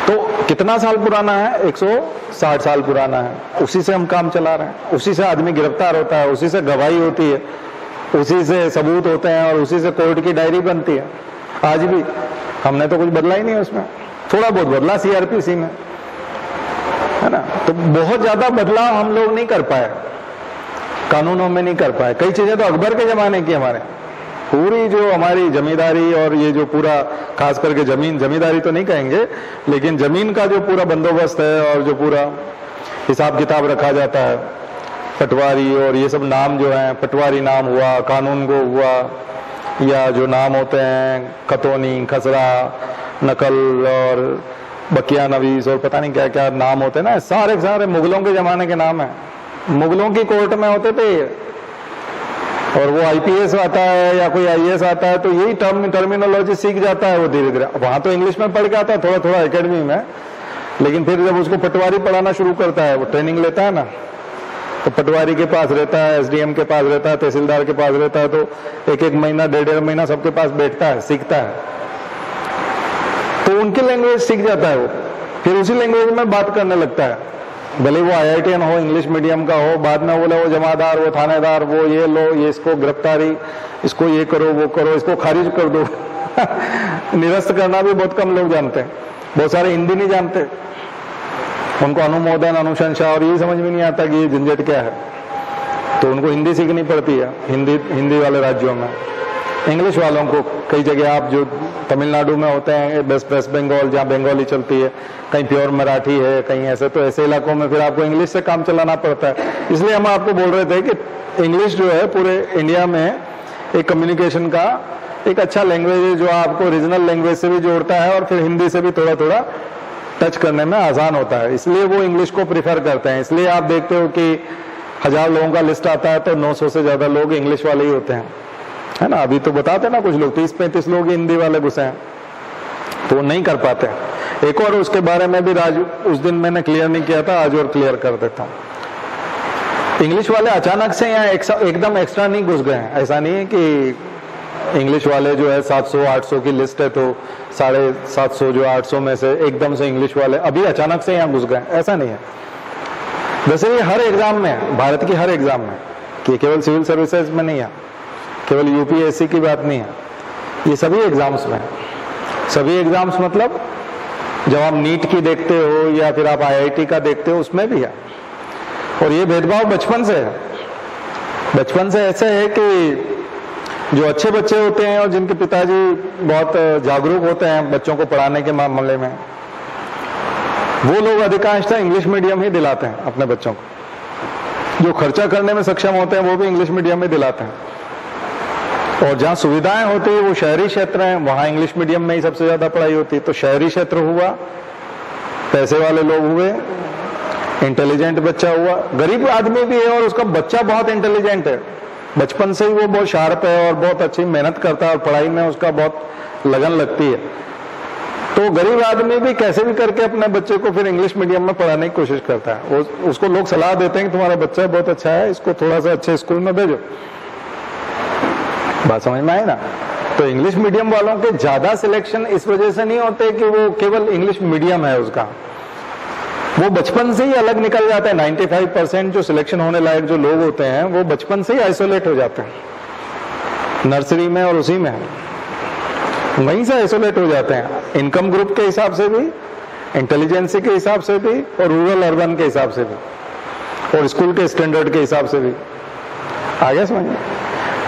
तो कितना साल पुराना है, 160 साल पुराना है। उसी से हम काम चला रहे हैं, उसी से आदमी गिरफ्तार होता है, उसी से गवाही होती है, उसी से सबूत होते हैं और उसी से कोर्ट की डायरी बनती है। आज भी हमने तो कुछ बदला ही नहीं उसमें, थोड़ा बहुत बदला सीआरपीसी में, है ना। तो बहुत ज्यादा बदलाव हम लोग नहीं कर पाए, कानूनों में नहीं कर पाए। कई चीजें तो अकबर के जमाने की, हमारे पूरी जो हमारी जमींदारी और ये जो पूरा खास करके जमींदारी तो नहीं कहेंगे, लेकिन जमीन का जो पूरा बंदोबस्त है और जो पूरा हिसाब किताब रखा जाता है, पटवारी और ये सब नाम जो है, पटवारी नाम हुआ, कानून गो हुआ, या जो नाम होते हैं खतौनी, खसरा, नकल और बकिया नवीस और पता नहीं क्या क्या नाम होते हैं ना, सारे सारे मुगलों के जमाने के नाम है। मुगलों की कोर्ट में होते थे, और वो आईपीएस आता है या कोई आईएएस आता है तो यही टर्मिनोलॉजी सीख जाता है वो धीरे धीरे। वहां तो इंग्लिश में पढ़ के आता है थोड़ा थोड़ा एकेडमी में, लेकिन फिर जब उसको पटवारी पढ़ाना शुरू करता है, वो ट्रेनिंग लेता है ना, तो पटवारी के पास रहता है, एसडीएम के पास रहता है, तहसीलदार के पास रहता है, तो एक महीना 1.5 महीना सबके पास बैठता है, सीखता है, तो उनकी लैंग्वेज सीख जाता है वो, फिर उसी लैंग्वेज में बात करने लगता है। भले वो आईआईटीएन हो, इंग्लिश मीडियम का हो, बाद में बोले वो जमादार, वो थानेदार, वो ये लो, ये इसको गिरफ्तारी, इसको ये करो, वो करो, इसको खारिज कर दो निरस्त करना भी बहुत कम लोग जानते हैं, बहुत सारे हिंदी नहीं जानते, उनको अनुमोदन, अनुशंसा और ये समझ में नहीं आता कि ये झंझट क्या है, तो उनको हिंदी सीखनी पड़ती है। हिंदी वाले राज्यों में, इंग्लिश वालों को कई जगह, आप जो तमिलनाडु में होते हैं, वेस्ट बंगाल जहाँ बंगाली चलती है, कहीं प्योर मराठी है, कहीं ऐसे, तो ऐसे इलाकों में फिर आपको इंग्लिश से काम चलाना पड़ता है। इसलिए हम आपको बोल रहे थे कि इंग्लिश जो है पूरे इंडिया में एक कम्युनिकेशन का एक अच्छा लैंग्वेज है जो आपको रीजनल लैंग्वेज से भी जोड़ता है और फिर हिंदी से भी थोड़ा थोड़ा टच करने में आसान होता है, इसलिए वो इंग्लिश को प्रिफर करते हैं। इसलिए आप देखते हो कि 1000 लोगों का लिस्ट आता है तो 900 से ज्यादा लोग इंग्लिश वाले ही होते हैं, है ना। अभी तो बताते ना कुछ लोग 30-35 लोग हिंदी वाले घुसे हैं, तो वो नहीं कर पाते। एक और उसके बारे में भी राज उस दिन मैंने क्लियर नहीं किया था, आज और क्लियर कर देता हूँ। इंग्लिश वाले अचानक से यहाँ एकदम एक्स्ट्रा नहीं घुस गए हैं। ऐसा नहीं है कि इंग्लिश वाले जो है 700-800 की लिस्ट है तो 750 जो 800 में से एकदम से इंग्लिश वाले अभी अचानक से यहाँ घुस गए, ऐसा नहीं है। वैसे ये हर एग्जाम में है, भारत की हर एग्जाम में, कि केवल सिविल सर्विसेज में नहीं है, केवल यूपीएससी की बात नहीं है, ये सभी एग्जाम्स में है। सभी एग्जाम्स मतलब जब आप नीट की देखते हो या फिर आप आईआईटी का देखते हो उसमें भी है। और ये भेदभाव बचपन से है, बचपन से ऐसे है कि जो अच्छे बच्चे होते हैं और जिनके पिताजी बहुत जागरूक होते हैं बच्चों को पढ़ाने के मामले में, वो लोग अधिकांशतः इंग्लिश मीडियम ही दिलाते हैं अपने बच्चों को। जो खर्चा करने में सक्षम होते हैं वो भी इंग्लिश मीडियम में दिलाते हैं। और जहाँ सुविधाएं होती है वो शहरी क्षेत्र हैं, वहाँ इंग्लिश मीडियम में ही सबसे ज्यादा पढ़ाई होती है। तो शहरी क्षेत्र हुआ, पैसे वाले लोग हुए, इंटेलिजेंट बच्चा हुआ, गरीब आदमी भी है और उसका बच्चा बहुत इंटेलिजेंट है, बचपन से ही वो बहुत शार्प है और बहुत अच्छी मेहनत करता है और पढ़ाई में उसका बहुत लगन लगती है, तो गरीब आदमी भी कैसे भी करके अपने बच्चे को फिर इंग्लिश मीडियम में पढ़ाने की कोशिश करता है। उसको लोग सलाह देते हैं कि तुम्हारा बच्चा बहुत अच्छा है, इसको थोड़ा सा अच्छे स्कूल में भेजो। बात समझ में आई ना। तो इंग्लिश मीडियम वालों के ज्यादा सिलेक्शन इस वजह से नहीं होते कि वो केवल इंग्लिश मीडियम है उसका, वो बचपन से ही अलग निकल जाता है। 95% जो सिलेक्शन होने लायक जो लोग होते हैं वो बचपन से ही आइसोलेट हो जाते हैं, नर्सरी में और उसी में वहीं से आइसोलेट हो जाते हैं, इनकम ग्रुप के हिसाब से भी, इंटेलिजेंसी के हिसाब से भी, और रूरल अर्बन के हिसाब से भी, और स्कूल के स्टैंडर्ड के हिसाब से भी। आगे समझिए।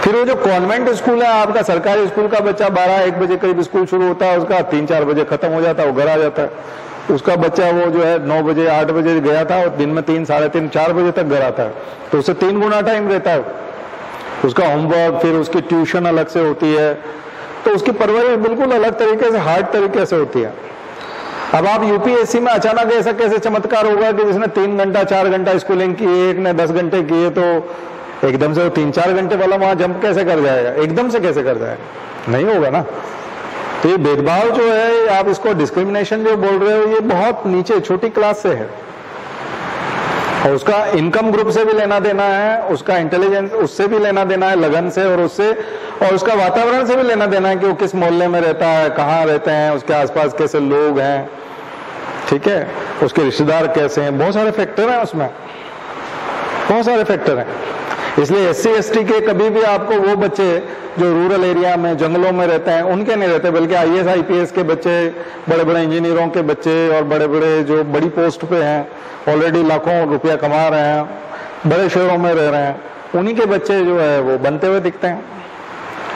फिर वो जो कॉन्वेंट स्कूल है, आपका सरकारी स्कूल का बच्चा 12-1 बजे करीब स्कूल शुरू होता है, उसका 3-4 बजे खत्म हो जाता है, वो घर आ जाता है। उसका बच्चा वो जो है 9 बजे 8 बजे गया था और दिन में 3, 3:30, 4 बजे तक घर आता है, तो उससे 3 गुना टाइम रहता है। उसका होमवर्क, फिर उसकी ट्यूशन अलग से होती है, तो उसकी परवरिश बिल्कुल अलग तरीके से, हार्ड तरीके से होती है। अब आप यूपीएससी में अचानक ऐसा कैसे चमत्कार होगा कि जिसने 3 घंटा 4 घंटा स्कूलिंग की, एक ने 10 घंटे किए, तो एकदम से वो 3-4 घंटे वाला वहां जंप कैसे कर जाएगा, एकदम से कैसे कर जाएगा, नहीं होगा ना। तो ये भेदभाव जो है, आप इसको डिस्क्रिमिनेशन जो बोल रहे हो, ये बहुत नीचे छोटी क्लास से है, और उसका इनकम ग्रुप से भी लेना देना है, उसका इंटेलिजेंस उससे भी लेना देना है, लगन से, और उससे, और उसका वातावरण से भी लेना देना है कि वो किस मोहल्ले में रहता है, कहाँ रहते हैं, उसके आसपास कैसे लोग हैं, ठीक है, उसके रिश्तेदार कैसे हैं, बहुत सारे फैक्टर हैं उसमें, बहुत सारे फैक्टर हैं। इसलिए SC ST के कभी भी आपको वो बच्चे जो रूरल एरिया में जंगलों में रहते हैं उनके नहीं रहते, बल्कि IAS IPS के बच्चे, बड़े बड़े इंजीनियरों के बच्चे, और बड़े बड़े जो बड़ी पोस्ट पे हैं, ऑलरेडी लाखों रुपया कमा रहे हैं, बड़े शहरों में रह रहे हैं, उन्हीं के बच्चे जो है वो बनते हुए दिखते हैं।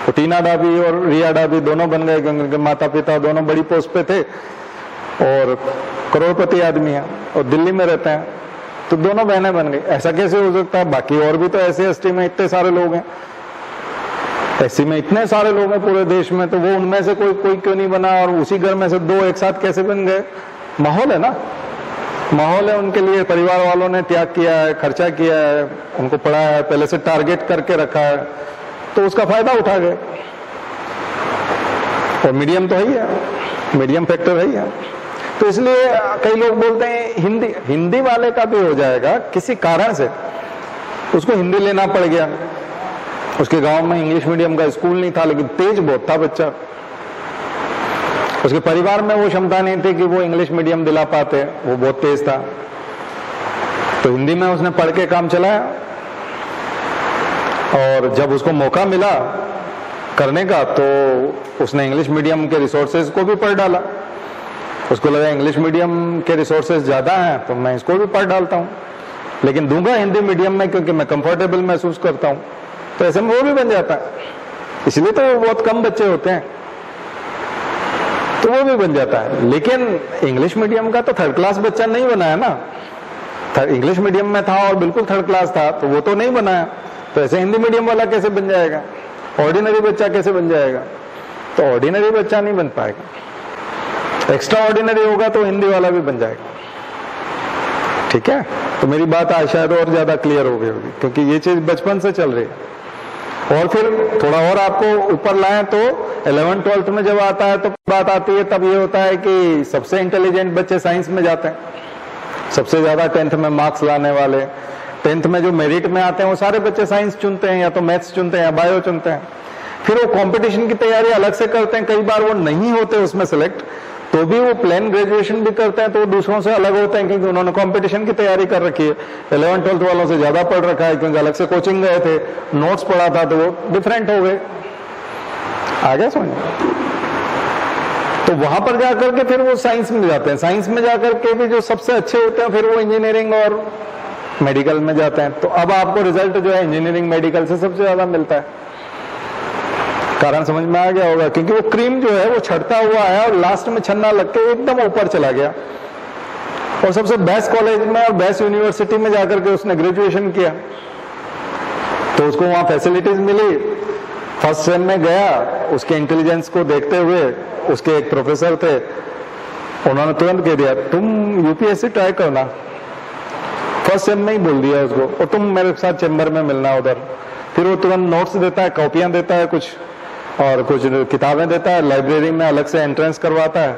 तो टीना डाबी और रिया डाबी दोनों बन गए, क्योंकि उनके माता पिता दोनों बड़ी पोस्ट पे थे और करोड़पति आदमी है और दिल्ली में रहते हैं, तो दोनों बहनें बन गई। ऐसा कैसे हो सकता है? बाकी और भी तो SC ST में इतने सारे लोग हैं, SC में इतने सारे लोग हैं पूरे देश में, तो वो उनमें से कोई क्यों नहीं बना, और उसी घर में से 2 एक साथ कैसे बन गए? माहौल है ना, माहौल है उनके लिए, परिवार वालों ने त्याग किया है, खर्चा किया है, उनको पढ़ाया है, पहले से टारगेट करके रखा है, तो उसका फायदा उठा गए। और मीडियम तो है ही है, मीडियम फैक्टर है ही है। तो इसलिए कई लोग बोलते हैं हिंदी वाले का भी हो जाएगा, किसी कारण से उसको हिंदी लेना पड़ गया, उसके गांव में इंग्लिश मीडियम का स्कूल नहीं था, लेकिन तेज बहुत था बच्चा, उसके परिवार में वो क्षमता नहीं थी कि वो इंग्लिश मीडियम दिला पाते, वो बहुत तेज था, तो हिंदी में उसने पढ़ के काम चलाया। और जब उसको मौका मिला करने का, तो उसने इंग्लिश मीडियम के रिसोर्सेज को भी पढ़ डाला। उसको लगा इंग्लिश मीडियम के रिसोर्सेज ज्यादा हैं तो मैं इसको भी पढ़ डालता हूँ, लेकिन दूंगा हिंदी मीडियम में क्योंकि मैं कंफर्टेबल महसूस करता हूँ, तो ऐसे में वो भी बन जाता है। इसलिए तो बहुत कम बच्चे होते हैं, तो वो भी बन जाता है। लेकिन इंग्लिश मीडियम का तो 3rd क्लास बच्चा नहीं बना है ना, इंग्लिश मीडियम में था और बिल्कुल 3rd क्लास था, तो वो तो नहीं बनाया, तो ऐसे हिंदी मीडियम वाला कैसे बन जाएगा, ऑर्डिनरी बच्चा कैसे बन जाएगा? तो ऑर्डिनरी बच्चा नहीं बन पाएगा। एक्स्ट्रा ऑर्डिनरी होगा तो हिंदी वाला भी बन जाएगा। ठीक है, तो मेरी बात आज शायद और ज्यादा क्लियर हो गई होगी, क्योंकि ये चीज बचपन से चल रही है। और फिर थोड़ा और आपको ऊपर लाएं तो 11th-12th में जब आता है तो बात आती है, तब ये होता है कि सबसे इंटेलिजेंट बच्चे साइंस में जाते हैं, सबसे ज्यादा 10th में मार्क्स लाने वाले, 10th में जो मेरिट में आते हैं वो सारे बच्चे साइंस चुनते हैं, या तो मैथ्स चुनते हैं या बायो चुनते हैं। फिर वो कंपटीशन की तैयारी अलग से करते हैं, कई बार वो नहीं होते उसमें सिलेक्ट, तो भी वो प्लेन ग्रेजुएशन भी करते हैं, तो वो दूसरों से अलग होते हैं क्योंकि उन्होंने कंपटीशन की तैयारी कर रखी है। 11th-12th वालों से ज्यादा पढ़ रखा है क्योंकि अलग से कोचिंग गए थे, नोट्स पढ़ा था, तो वो डिफरेंट हो गए। आ गया समझ? तो वहां पर जाकर के फिर वो साइंस में जाते हैं, साइंस में जाकर के भी जो सबसे अच्छे होते हैं फिर वो इंजीनियरिंग और मेडिकल में जाते हैं। तो अब आपको रिजल्ट जो है इंजीनियरिंग मेडिकल से सबसे ज्यादा मिलता है। कारण समझ में आ गया होगा, क्योंकि वो क्रीम जो है वो छड़ता हुआ आया और लास्ट में छन्ना लग के एकदम ऊपर चला गया, और सबसे बेस्ट कॉलेज में और बेस्ट यूनिवर्सिटी में जाकर के उसने ग्रेजुएशन किया, तो उसको वहां फैसिलिटीज मिली। फर्स्ट सेम में गया, उसके इंटेलिजेंस को देखते हुए उसके एक प्रोफेसर थे, उन्होंने तुरंत कह दिया तुम यूपीएससी ट्राई करना। फर्स्ट सेम में ही बोल दिया उसको, और तुम मेरे साथ चैम्बर में मिलना उधर। फिर वो तुरंत नोट्स देता है, कॉपियां देता है कुछ, और कुछ किताबें देता है, लाइब्रेरी में अलग से एंट्रेंस करवाता है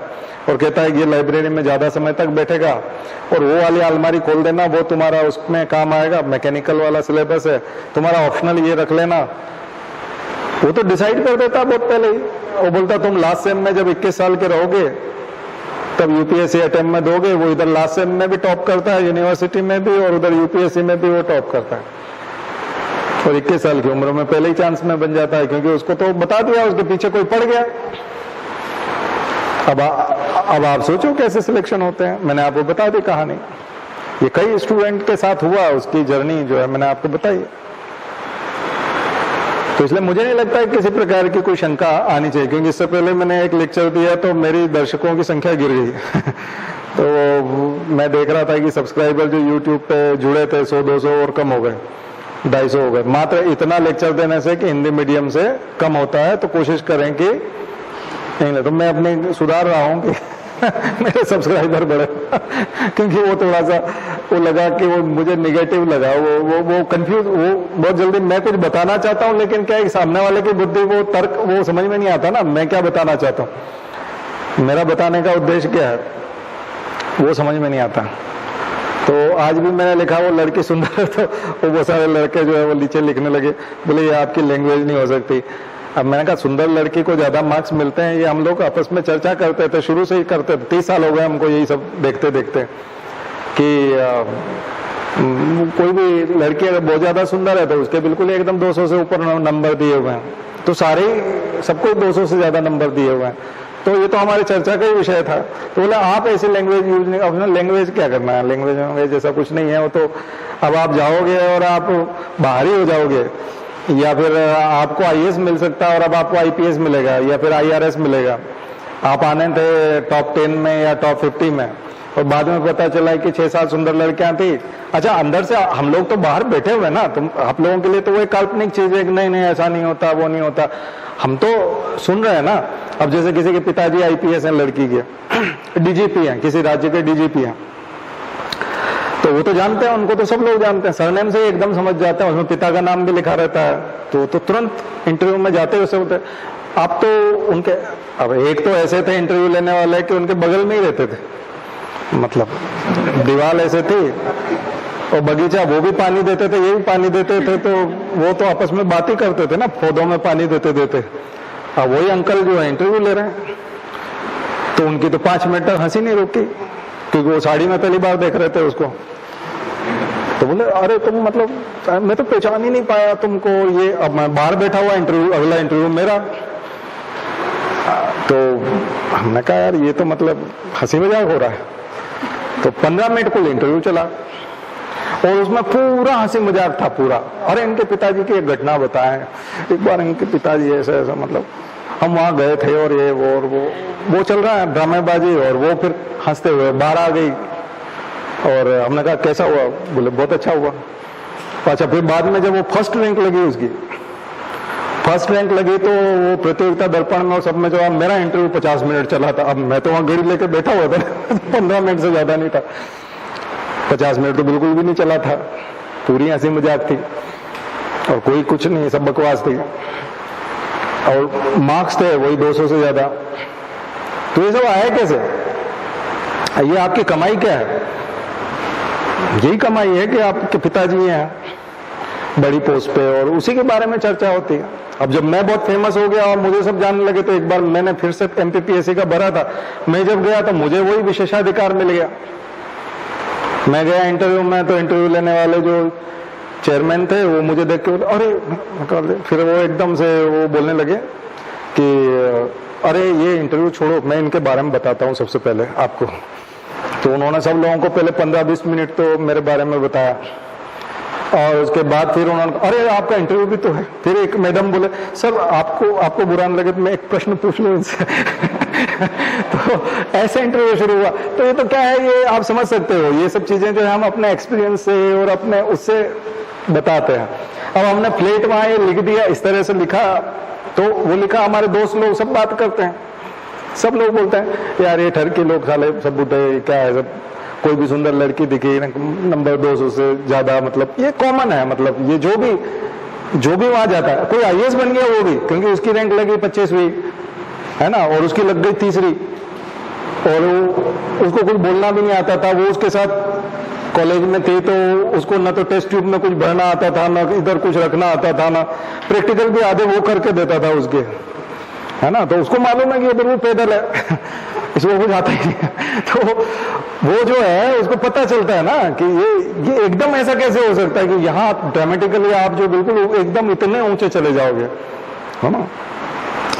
और कहता है ये लाइब्रेरी में ज्यादा समय तक बैठेगा और वो वाली अलमारी खोल देना, वो तुम्हारा उसमें काम आएगा, मैकेनिकल वाला सिलेबस है, तुम्हारा ऑप्शनल ये रख लेना। वो तो डिसाइड कर देता बहुत पहले ही। वो बोलता तुम लास्ट सेम में जब 21 साल के रहोगे तब यूपीएससी अटेम्प्ट में दोगे। वो इधर लास्ट सेम में भी टॉप करता है, यूनिवर्सिटी में भी, और उधर यूपीएससी में भी वो टॉप करता है, और 21 साल की उम्र में पहले ही चांस में बन जाता है, क्योंकि उसको तो बता दिया, उसके पीछे कोई पड़ गया। अब आप सोचो कैसे सिलेक्शन होते हैं। मैंने आपको बता दी कहानी, ये कई स्टूडेंट के साथ हुआ, उसकी जर्नी जो है मैंने आपको बताई। तो इसलिए मुझे नहीं लगता है किसी प्रकार की कोई शंका आनी चाहिए, क्योंकि इससे पहले मैंने एक लेक्चर दिया तो मेरी दर्शकों की संख्या गिर गई तो मैं देख रहा था कि सब्सक्राइबर जो यूट्यूब पे जुड़े थे 100-200 और कम हो गए, 250 हो गए, मात्र इतना लेक्चर देने से कि हिंदी मीडियम से कम होता है। तो कोशिश करें कि नहीं, तो मैं अपने सुधार रहा हूं कि मेरे सब्सक्राइबर बढ़े क्योंकि वो थोड़ा सा वो लगा कि वो मुझे निगेटिव लगा, वो कंफ्यूज, वो बहुत जल्दी मैं कुछ बताना चाहता हूं, लेकिन क्या सामने वाले की बुद्धि, वो तर्क वो समझ में नहीं आता ना, मैं क्या बताना चाहता हूं, मेरा बताने का उद्देश्य क्या है, वो समझ में नहीं आता। तो आज भी मैंने लिखा वो लड़की सुंदर है, तो वो बहुत सारे लड़के जो है वो नीचे लिखने लगे, बोले ये आपकी लैंग्वेज नहीं हो सकती। अब मैंने कहा सुंदर लड़की को ज्यादा मार्क्स मिलते हैं, ये हम लोग आपस में चर्चा करते थे, शुरू से ही करते थे, 30 साल हो गए हमको यही सब देखते देखते कि कोई भी लड़की अगर बहुत ज्यादा सुंदर है तो उसके बिल्कुल एकदम 200 से ऊपर नंबर दिए हुए हैं, तो सारे सबको 200 से ज्यादा नंबर दिए हुए हैं। तो ये तो हमारी चर्चा का ही विषय था। तो बोला आप ऐसी लैंग्वेज यूज नहीं, अपना लैंग्वेज क्या करना है, लैंग्वेज जैसा कुछ नहीं है वो। तो अब आप जाओगे और आप बाहर ही हो जाओगे, या फिर आपको आईएएस मिल सकता है और अब आपको आईपीएस मिलेगा, या फिर आईआरएस मिलेगा। आप आने थे टॉप 10 में या टॉप 50 में, और बाद में पता चला कि 6-7 सुंदर लड़कियां थी। अच्छा, अंदर से हम लोग तो बाहर बैठे हुए ना, तुम आप लोगों के लिए तो वो काल्पनिक चीज है कि नहीं नहीं ऐसा नहीं होता, वो नहीं होता। हम तो सुन रहे हैं ना। अब जैसे किसी के पिताजी आईपीएस हैं, लड़की के डीजीपी हैं, किसी राज्य के डीजीपी हैं, तो वो तो जानते हैं, उनको तो सब लोग जानते हैं, सरनेम से एकदम समझ जाते हैं, उसमें पिता का नाम भी लिखा रहता है, तो तुरंत इंटरव्यू में जाते वैसे होते। आप तो उनके, अब एक तो ऐसे थे इंटरव्यू लेने वाले कि उनके बगल में ही रहते थे, मतलब दीवार ऐसे थी और बगीचा, वो भी पानी देते थे, ये भी पानी देते थे, तो वो तो आपस में बात ही करते थे ना, पौधों में पानी देते देते। अब वही अंकल जो है इंटरव्यू ले रहे हैं, तो उनकी तो 5 मिनट तक हंसी नहीं रुकी, क्योंकि वो साड़ी में पहली बार देख रहे थे उसको। तो बोले अरे तुम, मतलब मैं तो पहचान ही नहीं पाया तुमको, ये अब मैं बाहर बैठा हुआ, इंटरव्यू अगला इंटरव्यू मेरा। तो हमने कहा यार ये तो मतलब हंसी मजाक हो रहा है। तो 15 मिनट कुल इंटरव्यू चला और उसमें पूरा हंसी मजाक था पूरा। अरे इनके पिताजी की एक घटना बताएं, एक बार इनके पिताजी ऐसा ऐसा, मतलब हम वहां गए थे और ये वो, और वो चल रहा है ड्रामेबाजी, और वो फिर हंसते हुए बाहर आ गई। और हमने कहा कैसा हुआ, बोले बहुत अच्छा हुआ। अच्छा, फिर बाद में जब वो फर्स्ट रैंक लगी उसकी, फर्स्ट रैंक लगी तो वो प्रतियोगिता दर्पण में और सब में जो है, मेरा इंटरव्यू 50 मिनट चला था। अब मैं तो वहां घड़ी लेके बैठा हुआ था 15 मिनट से ज्यादा नहीं था, 50 मिनट तो बिल्कुल भी नहीं चला था। पूरी हंसी मजाक थी और कोई कुछ नहीं, सब बकवास थी और मार्क्स थे वही 200 से ज्यादा। तो ये सब आया कैसे? ये आपकी कमाई क्या है? यही कमाई है कि आपके पिताजी हैं बड़ी पोस्ट पे और उसी के बारे में चर्चा होती है। अब जब मैं बहुत फेमस हो गया और मुझे सब जानने लगे तो एक बार मैंने फिर से MPPSC का भरा था। मैं जब गया तो मुझे वही विशेषाधिकार मिल गया। मैं गया इंटरव्यू में तो इंटरव्यू लेने वाले जो चेयरमैन थे वो मुझे देख के बोले अरे, फिर वो एकदम से वो बोलने लगे कि अरे ये इंटरव्यू छोड़ो, मैं इनके बारे में बताता हूँ सबसे पहले आपको। तो उन्होंने सब लोगों को पहले 15-20 मिनट तो मेरे बारे में बताया और उसके बाद फिर उन्होंने अरे आपका इंटरव्यू भी तो है। फिर एक मैडम बोले सर आपको बुरा नहीं लगे तो मैं एक प्रश्न पूछ लूं इनसे तो ऐसे इंटरव्यू शुरू हुआ। तो ये तो क्या है, ये आप समझ सकते हो, ये सब चीजें जो है हम अपने एक्सपीरियंस से और अपने उससे बताते हैं। अब हमने प्लेट वहां ये लिख दिया, इस तरह से लिखा, तो वो लिखा हमारे दोस्त लोग सब बात करते हैं, सब लोग बोलते हैं यार ये ठरकी लोग साले सब बुढ़े क्या है, सब कोई भी सुंदर लड़की दिखी नंबर 200 से ज्यादा, मतलब ये कॉमन है। मतलब ये जो भी वहां जाता है, कोई IAS बन गया वो भी, क्योंकि उसकी रैंक लगी 25वीं है ना, और उसकी लग गई 3री और उसको कुछ बोलना भी नहीं आता था। वो उसके साथ कॉलेज में थी तो उसको ना तो टेस्ट ट्यूब में कुछ भरना आता था, ना इधर कुछ रखना आता था, ना प्रैक्टिकल भी आधे वो करके देता था उसके, है ना। तो उसको मालूम है कि इधर वो पैदल है इसको कुछ आता ही नहीं तो वो जो है उसको पता चलता है ना कि ये एकदम ऐसा कैसे हो सकता है कि यहाँ ड्रामेटिकली आप जो बिल्कुल एकदम इतने ऊंचे चले जाओगे, है ना,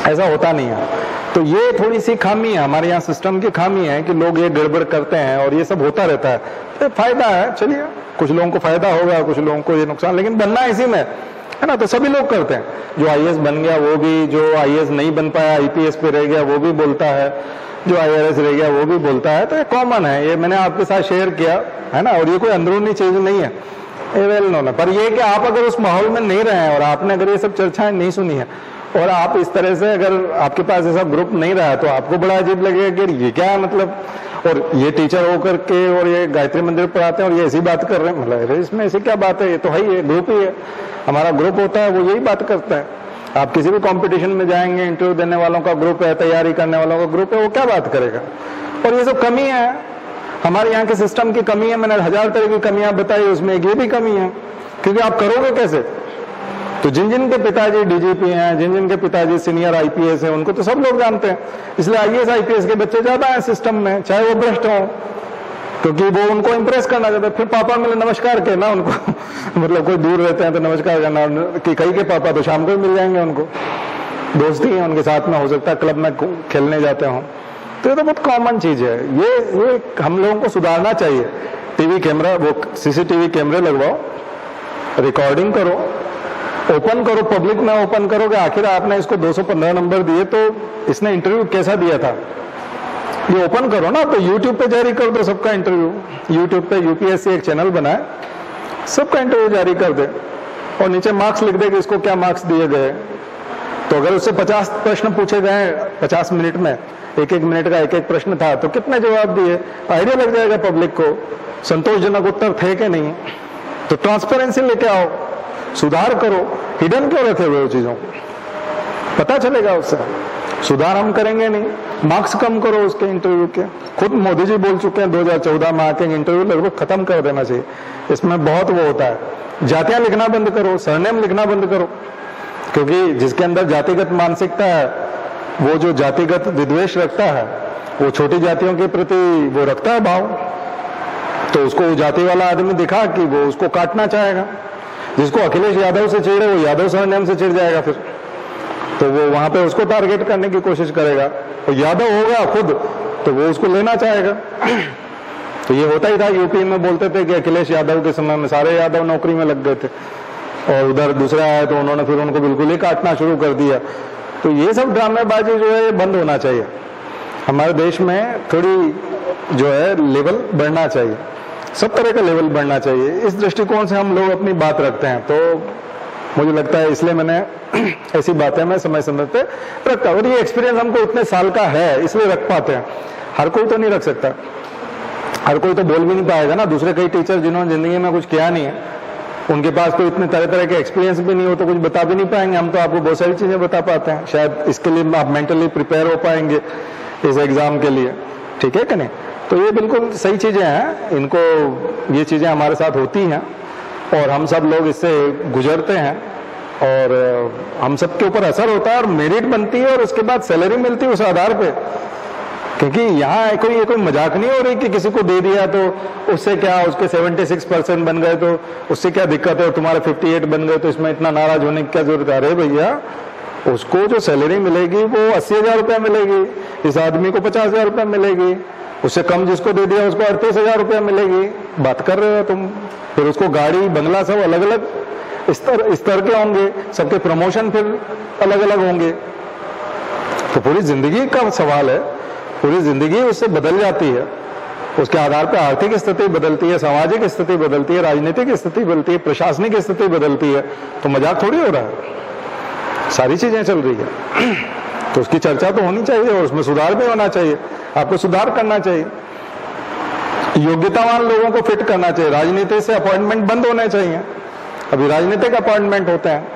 ऐसा होता नहीं है। तो ये थोड़ी सी खामी है हमारे यहाँ, सिस्टम की खामी है कि लोग ये गड़बड़ करते हैं और ये सब होता रहता है। तो फायदा है, चलिए कुछ लोगों को फायदा होगा, कुछ लोगों को ये नुकसान, लेकिन बनना इसी में है ना। तो सभी लोग करते हैं, जो IAS बन गया वो भी, जो IAS नहीं बन पाया IPS पे रह गया वो भी बोलता है, जो IRS रह गया वो भी बोलता है। तो ये कॉमन है, ये मैंने आपके साथ शेयर किया है ना, और ये कोई अंदरूनी चीज नहीं है, ये वेल नोन है। पर ये कि आप अगर उस माहौल में नहीं रहे हैं और आपने अगर ये सब चर्चाएं नहीं सुनी है और आप इस तरह से अगर आपके पास ऐसा ग्रुप नहीं रहा तो आपको बड़ा अजीब लगेगा कि ये क्या है, मतलब और ये टीचर होकर के और ये गायत्री मंदिर पढ़ाते हैं और ये ऐसी बात कर रहे हैं, मतलब इसमें ऐसी क्या बात है, ये तो है ही, ग्रुप ही है, हमारा ग्रुप होता है वो यही बात करता है। आप किसी भी कंपटीशन में जाएंगे, इंटरव्यू देने वालों का ग्रुप है, तैयारी करने वालों का ग्रुप है, वो क्या बात करेगा। और ये सब कमी है हमारे यहाँ के सिस्टम की कमी है। मैंने 1000 तरह की कमियां बताई, उसमें एक ये भी कमी है, क्योंकि आप करोगे कैसे। तो जिन जिन के पिताजी DGP हैं, जिन जिन के पिताजी सीनियर IPS हैं, उनको तो सब लोग जानते हैं, इसलिए IAS IPS के बच्चे ज्यादा हैं सिस्टम में, चाहे वो भ्रष्ट हों, क्योंकि वो उनको इंप्रेस करना चाहते हैं। फिर पापा मिले नमस्कार कहना उनको मतलब कोई दूर रहते हैं तो नमस्कार करना, कि कई के पापा तो शाम को ही मिल जाएंगे, उनको दोस्ती है उनके साथ में, हो सकता है क्लब में खेलने जाते हों। तो ये तो बहुत कॉमन चीज है, ये हम लोगों को सुधारना चाहिए। टीवी कैमरा, वो CCTV कैमरे लगवाओ, रिकॉर्डिंग करो, ओपन करो, पब्लिक में ओपन करो कि आखिर आपने इसको 215 नंबर दिए तो इसने इंटरव्यू कैसा दिया था, ये ओपन करो ना। तो YouTube पे जारी कर दो सबका इंटरव्यू, YouTube पे UPSC एक चैनल बनाए, सबका इंटरव्यू जारी कर दे और नीचे मार्क्स लिख दे कि इसको क्या मार्क्स दिए गए। तो अगर उससे 50 प्रश्न पूछे गए 50 मिनट में, एक मिनट का एक प्रश्न था, तो कितने जवाब दिए, आइडिया लग जाएगा पब्लिक को, संतोषजनक उत्तर थे कि नहीं। तो ट्रांसपेरेंसी लेके आओ, सुधार करो, हिडन क्यों रखे हुए चीजों को, पता चलेगा उससे। सुधार हम करेंगे नहीं, मार्क्स कम करो उसके इंटरव्यू के। खुद मोदी जी बोल चुके हैं 2014 में आके इंटरव्यू लगभग खत्म कर देना चाहिए, इसमें बहुत वो होता है। जातियां लिखना बंद करो, सरनेम लिखना बंद करो, क्योंकि जिसके अंदर जातिगत मानसिकता है, वो जो जातिगत विद्वेष रखता है, वो छोटी जातियों के प्रति वो रखता है भाव, तो उसको जाति वाला आदमी दिखा कि वो उसको काटना चाहेगा। जिसको अखिलेश यादव से चिढ़े वो यादव सरनेम से चिढ़ जाएगा, फिर तो वो वहां पे उसको टारगेट करने की कोशिश करेगा। तो यादव होगा खुद तो वो उसको लेना चाहेगा। तो ये होता ही था, यूपी में बोलते थे कि अखिलेश यादव के समय में सारे यादव नौकरी में लग गए थे, और उधर दूसरा आया तो उन्होंने फिर उनको बिल्कुल ही काटना शुरू कर दिया। तो ये सब ड्रामेबाजी जो है ये बंद होना चाहिए। हमारे देश में थोड़ी जो है लेवल बढ़ना चाहिए, सब तरह का लेवल बढ़ना चाहिए। इस दृष्टिकोण से हम लोग अपनी बात रखते हैं। तो मुझे लगता है इसलिए मैंने ऐसी बातें मैं समय समय पे रखता हूँ। और ये एक्सपीरियंस हमको इतने साल का है इसलिए रख पाते हैं, हर कोई तो नहीं रख सकता, हर कोई तो बोल भी नहीं पाएगा ना। दूसरे कई टीचर जिन्होंने जिंदगी में कुछ किया नहीं है, उनके पास तो इतने तरह तरह के एक्सपीरियंस भी नहीं हो तो कुछ बता भी नहीं पाएंगे। हम तो आपको बहुत सारी चीजें बता पाते हैं, शायद इसके लिए आप मेंटली प्रिपेयर हो पाएंगे इस एग्जाम के लिए, ठीक है कि नहीं। तो ये बिल्कुल सही चीजें हैं, इनको ये चीजें हमारे साथ होती हैं और हम सब लोग इससे गुजरते हैं और हम सब के ऊपर असर होता है और मेरिट बनती है और उसके बाद सैलरी मिलती है उस आधार पे। क्योंकि यहाँ कोई मजाक नहीं हो रही कि किसी को दे दिया तो उससे क्या, उसके 76% बन गए तो उससे क्या दिक्कत है, और तुम्हारे 58 बन गए तो इसमें इतना नाराज होने की क्या जरूरत है। अरे भैया, उसको जो सैलरी मिलेगी वो 80,000 रुपया मिलेगी, इस आदमी को 50,000 रुपया मिलेगी, उससे कम जिसको दे दिया उसको 38,000 रुपया मिलेगी। बात कर रहे हो तुम। फिर उसको गाड़ी बंगला सब अलग अलग स्तर के होंगे, सबके प्रमोशन फिर अलग अलग होंगे। तो पूरी जिंदगी का सवाल है, पूरी जिंदगी उससे बदल जाती है, उसके आधार पर आर्थिक स्थिति बदलती है, सामाजिक स्थिति बदलती है, राजनीतिक स्थिति बदलती है, प्रशासनिक स्थिति बदलती है। तो मजाक थोड़ी हो रहा है, सारी चीजें चल रही है। तो उसकी चर्चा तो होनी चाहिए और उसमें सुधार भी होना चाहिए, आपको सुधार करना चाहिए, योग्यतावान लोगों को फिट करना चाहिए। राजनीति से अपॉइंटमेंट बंद होने चाहिए, अभी राजनीतिक अपॉइंटमेंट होते हैं,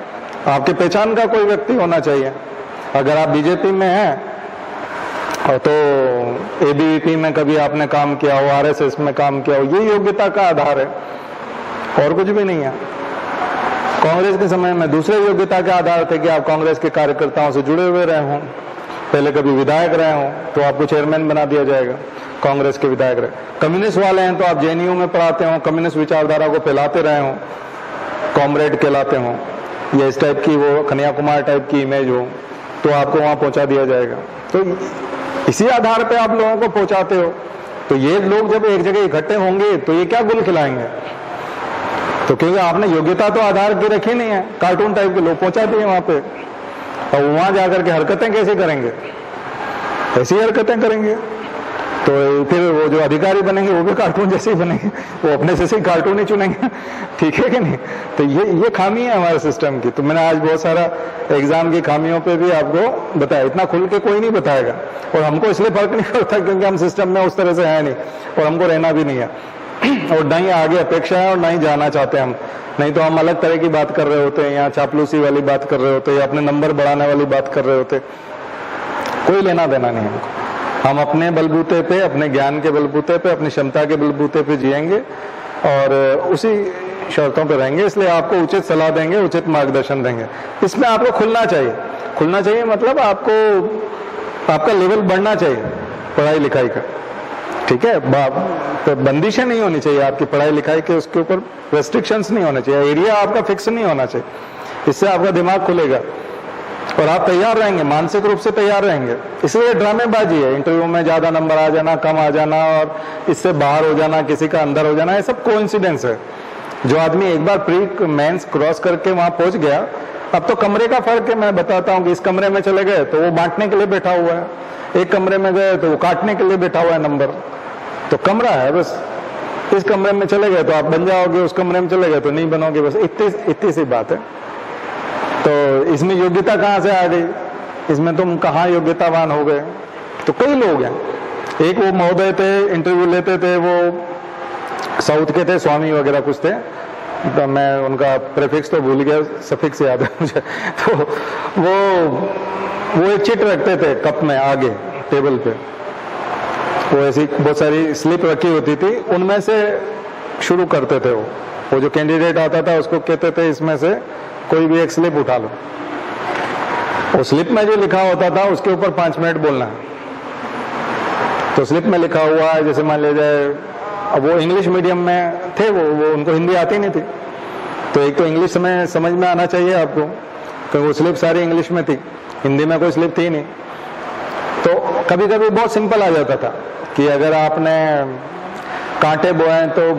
आपके पहचान का कोई व्यक्ति होना चाहिए। अगर आप बीजेपी में हैं तो एबीवीपी में कभी आपने काम किया हो, आरएसएस में काम किया हो, ये योग्यता का आधार है और कुछ भी नहीं है। कांग्रेस के समय में दूसरे योग्यता के आधार थे कि आप कांग्रेस के कार्यकर्ताओं से जुड़े हुए रहे हों, पहले कभी विधायक रहे हों तो आपको चेयरमैन बना दिया जाएगा, कांग्रेस के विधायक रहे। कम्युनिस्ट वाले हैं तो आप जेएनयू में पढ़ाते हो, कम्युनिस्ट विचारधारा को फैलाते रहे हों, कॉमरेड कहलाते हों, या इस टाइप की वो कन्या कुमार टाइप की इमेज हो तो आपको वहां पहुंचा दिया जाएगा। तो इसी आधार पे आप लोगों को पहुंचाते हो। तो ये लोग जब एक जगह इकट्ठे होंगे तो ये क्या गुल खिलाएंगे। तो क्योंकि आपने योग्यता तो आधार की रखी नहीं है, कार्टून टाइप के लोग पहुंचाते हैं वहां पे, और वहां जाकर के हरकतें कैसे करेंगे, ऐसी हरकतें करेंगे। तो फिर वो जो अधिकारी बनेंगे वो भी कार्टून जैसे ही बनेंगे, वो अपने जैसे ही कार्टून ही चुनेंगे, ठीक है कि नहीं। तो ये खामी है हमारे सिस्टम की। तो मैंने आज बहुत सारा एग्जाम की खामियों पे भी आपको बताया, इतना खुल के कोई नहीं बताएगा, और हमको इसलिए फर्क नहीं पड़ता क्योंकि हम सिस्टम में उस तरह से है नहीं और हमको रहना भी नहीं है, और ना ही आगे अपेक्षा है और ना ही जाना चाहते हम। नहीं तो हम अलग तरह की बात कर रहे होते हैं, यहाँ चापलूसी वाली बात कर रहे होते हैं, या अपने नंबर बढ़ाने वाली बात कर रहे होते। कोई लेना देना नहीं हमको, हम अपने बलबूते पे, अपने ज्ञान के बलबूते पे, अपनी क्षमता के बलबूते पे जिएंगे और उसी शर्तों पे रहेंगे। इसलिए आपको उचित सलाह देंगे, उचित मार्गदर्शन देंगे। इसमें आपको खुलना चाहिए, खुलना चाहिए मतलब आपको, आपका लेवल बढ़ना चाहिए पढ़ाई लिखाई का, ठीक है। तो बंदिशें नहीं होनी चाहिए आपकी पढ़ाई लिखाई के, उसके ऊपर रेस्ट्रिक्शंस नहीं होने चाहिए, एरिया आपका फिक्स नहीं होना चाहिए। इससे आपका दिमाग खुलेगा और आप तैयार रहेंगे, मानसिक रूप से तैयार रहेंगे। इसलिए ड्रामेबाजी है, इंटरव्यू में ज्यादा नंबर आ जाना, कम आ जाना, और इससे बाहर हो जाना, किसी का अंदर हो जाना, ये सब कोइंसिडेंस है। जो आदमी एक बार प्री मेंस क्रॉस करके वहां पहुंच गया, अब तो कमरे का फर्क है। मैं बताता हूँ कि इस कमरे में चले गए तो वो बांटने के लिए बैठा हुआ है, एक कमरे में गए तो वो काटने के लिए बैठा हुआ है नंबर। तो कमरा है बस, इस कमरे में चले गए तो आप बन जाओगे, उस कमरे में चले गए तो नहीं बनोगे, बस इतनी सी बात है। तो इसमें योग्यता कहाँ से आ गई, इसमें तुम कहाँ योग्यतावान हो गए। तो कई लोग हैं, एक वो महोदय थे, इंटरव्यू लेते थे, वो साउथ के थे, स्वामी वगैरह कुछ थे, तो मैं उनका प्रेफिक्स तो भूल गया, सफिक्स याद है मुझे। तो वो एक चिट रखते थे कप में आगे टेबल पे, वो ऐसी बहुत सारी स्लिप रखी होती थी, उनमें से शुरू करते थे। वो जो कैंडिडेट आता था उसको कहते थे इसमें से कोई भी एक स्लिप उठा लो, वो स्लिप में जो लिखा होता था उसके ऊपर 5 मिनट बोलना है। तो स्लिप में लिखा हुआ है, जैसे मान लीजिए, अब वो इंग्लिश मीडियम में थे, वो उनको हिंदी आती नहीं थी, तो एक तो इंग्लिश में समझ में आना चाहिए आपको, क्योंकि वो स्लिप सारी इंग्लिश में थी, हिंदी में कोई स्लिप थी नहीं। तो कभी कभी बहुत सिंपल आ जाता था कि अगर आपने कांटे बोए तो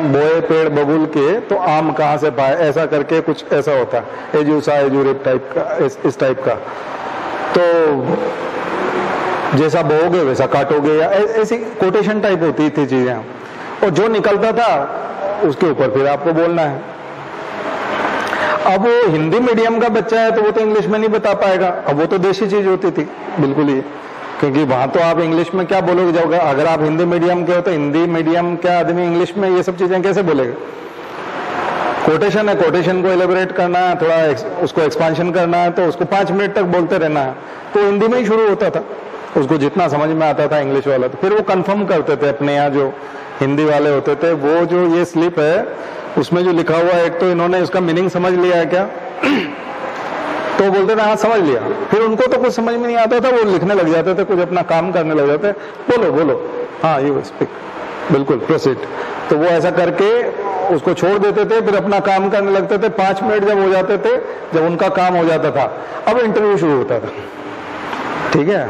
बोए पेड़ बबूल के तो आम कहाँ से पाए, ऐसा करके कुछ ऐसा होता, एजूसा एजूरिप टाइप का, इस टाइप का। तो जैसा बोओगे वैसा काटोगे, या ऐसी कोटेशन टाइप होती थी चीजें, और जो निकलता था उसके ऊपर फिर आपको बोलना है। अब वो हिंदी मीडियम का बच्चा है तो वो तो इंग्लिश में नहीं बता पाएगा, अब वो तो देशी चीज होती थी बिल्कुल ही, क्योंकि वहां तो आप इंग्लिश में क्या बोलोगे जाओगे, अगर आप हिंदी मीडियम के हो तो हिंदी मीडियम का आदमी इंग्लिश में ये सब चीजें कैसे बोलेगा। कोटेशन है, कोटेशन को एलिबरेट करना है, थोड़ा उसको एक्सपांशन करना है तो उसको 5 मिनट तक बोलते रहना है, तो हिंदी में ही शुरू होता था, उसको जितना समझ में आता था इंग्लिश वाला। तो फिर वो कंफर्म करते थे अपने यहाँ जो हिंदी वाले होते थे, वो जो ये स्लिप है उसमें जो लिखा हुआ है, एक तो इन्होंने उसका मीनिंग समझ लिया है क्या, तो बोलते थे हाँ समझ लिया। फिर उनको तो कुछ समझ में नहीं आता था, वो लिखने लग जाते थे, कुछ अपना काम करने लग जाते, बोलो बोलो हाँ यू स्पीक, बिल्कुल प्रोसीड। तो वो ऐसा करके उसको छोड़ देते थे, फिर अपना काम करने लगते थे। 5 मिनट जब हो जाते थे, जब उनका काम हो जाता था, अब इंटरव्यू शुरू होता था। ठीक है,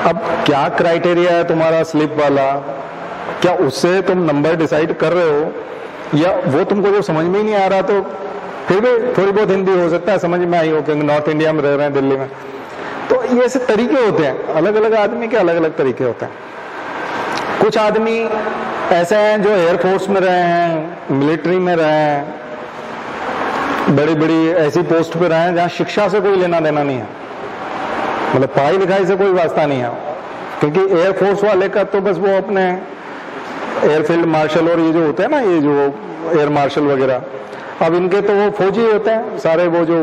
अब क्या क्राइटेरिया है तुम्हारा स्लिप वाला, क्या उससे तुम नंबर डिसाइड कर रहे हो, या वो तुमको जो समझ में ही नहीं आ रहा, तो फिर भी थोड़ी बहुत हिंदी हो सकता है समझ में आई हो, क्योंकि नॉर्थ इंडिया में रह रहे हैं, दिल्ली में। तो ये ऐसे तरीके होते हैं, अलग अलग आदमी के अलग अलग तरीके होते हैं। कुछ आदमी ऐसे हैं जो एयरफोर्स में रहे हैं, मिलिट्री में रहे हैं, बड़ी बड़ी ऐसी पोस्ट पे रहे हैं जहां शिक्षा से कोई लेना देना नहीं है, मतलब पढ़ाई लिखाई से कोई वास्ता नहीं है, क्योंकि एयरफोर्स वाले का तो बस वो अपने एयरफील्ड मार्शल और ये जो होते हैं ना, ये जो एयर मार्शल वगैरह, अब इनके तो वो फौजी होते हैं सारे, वो जो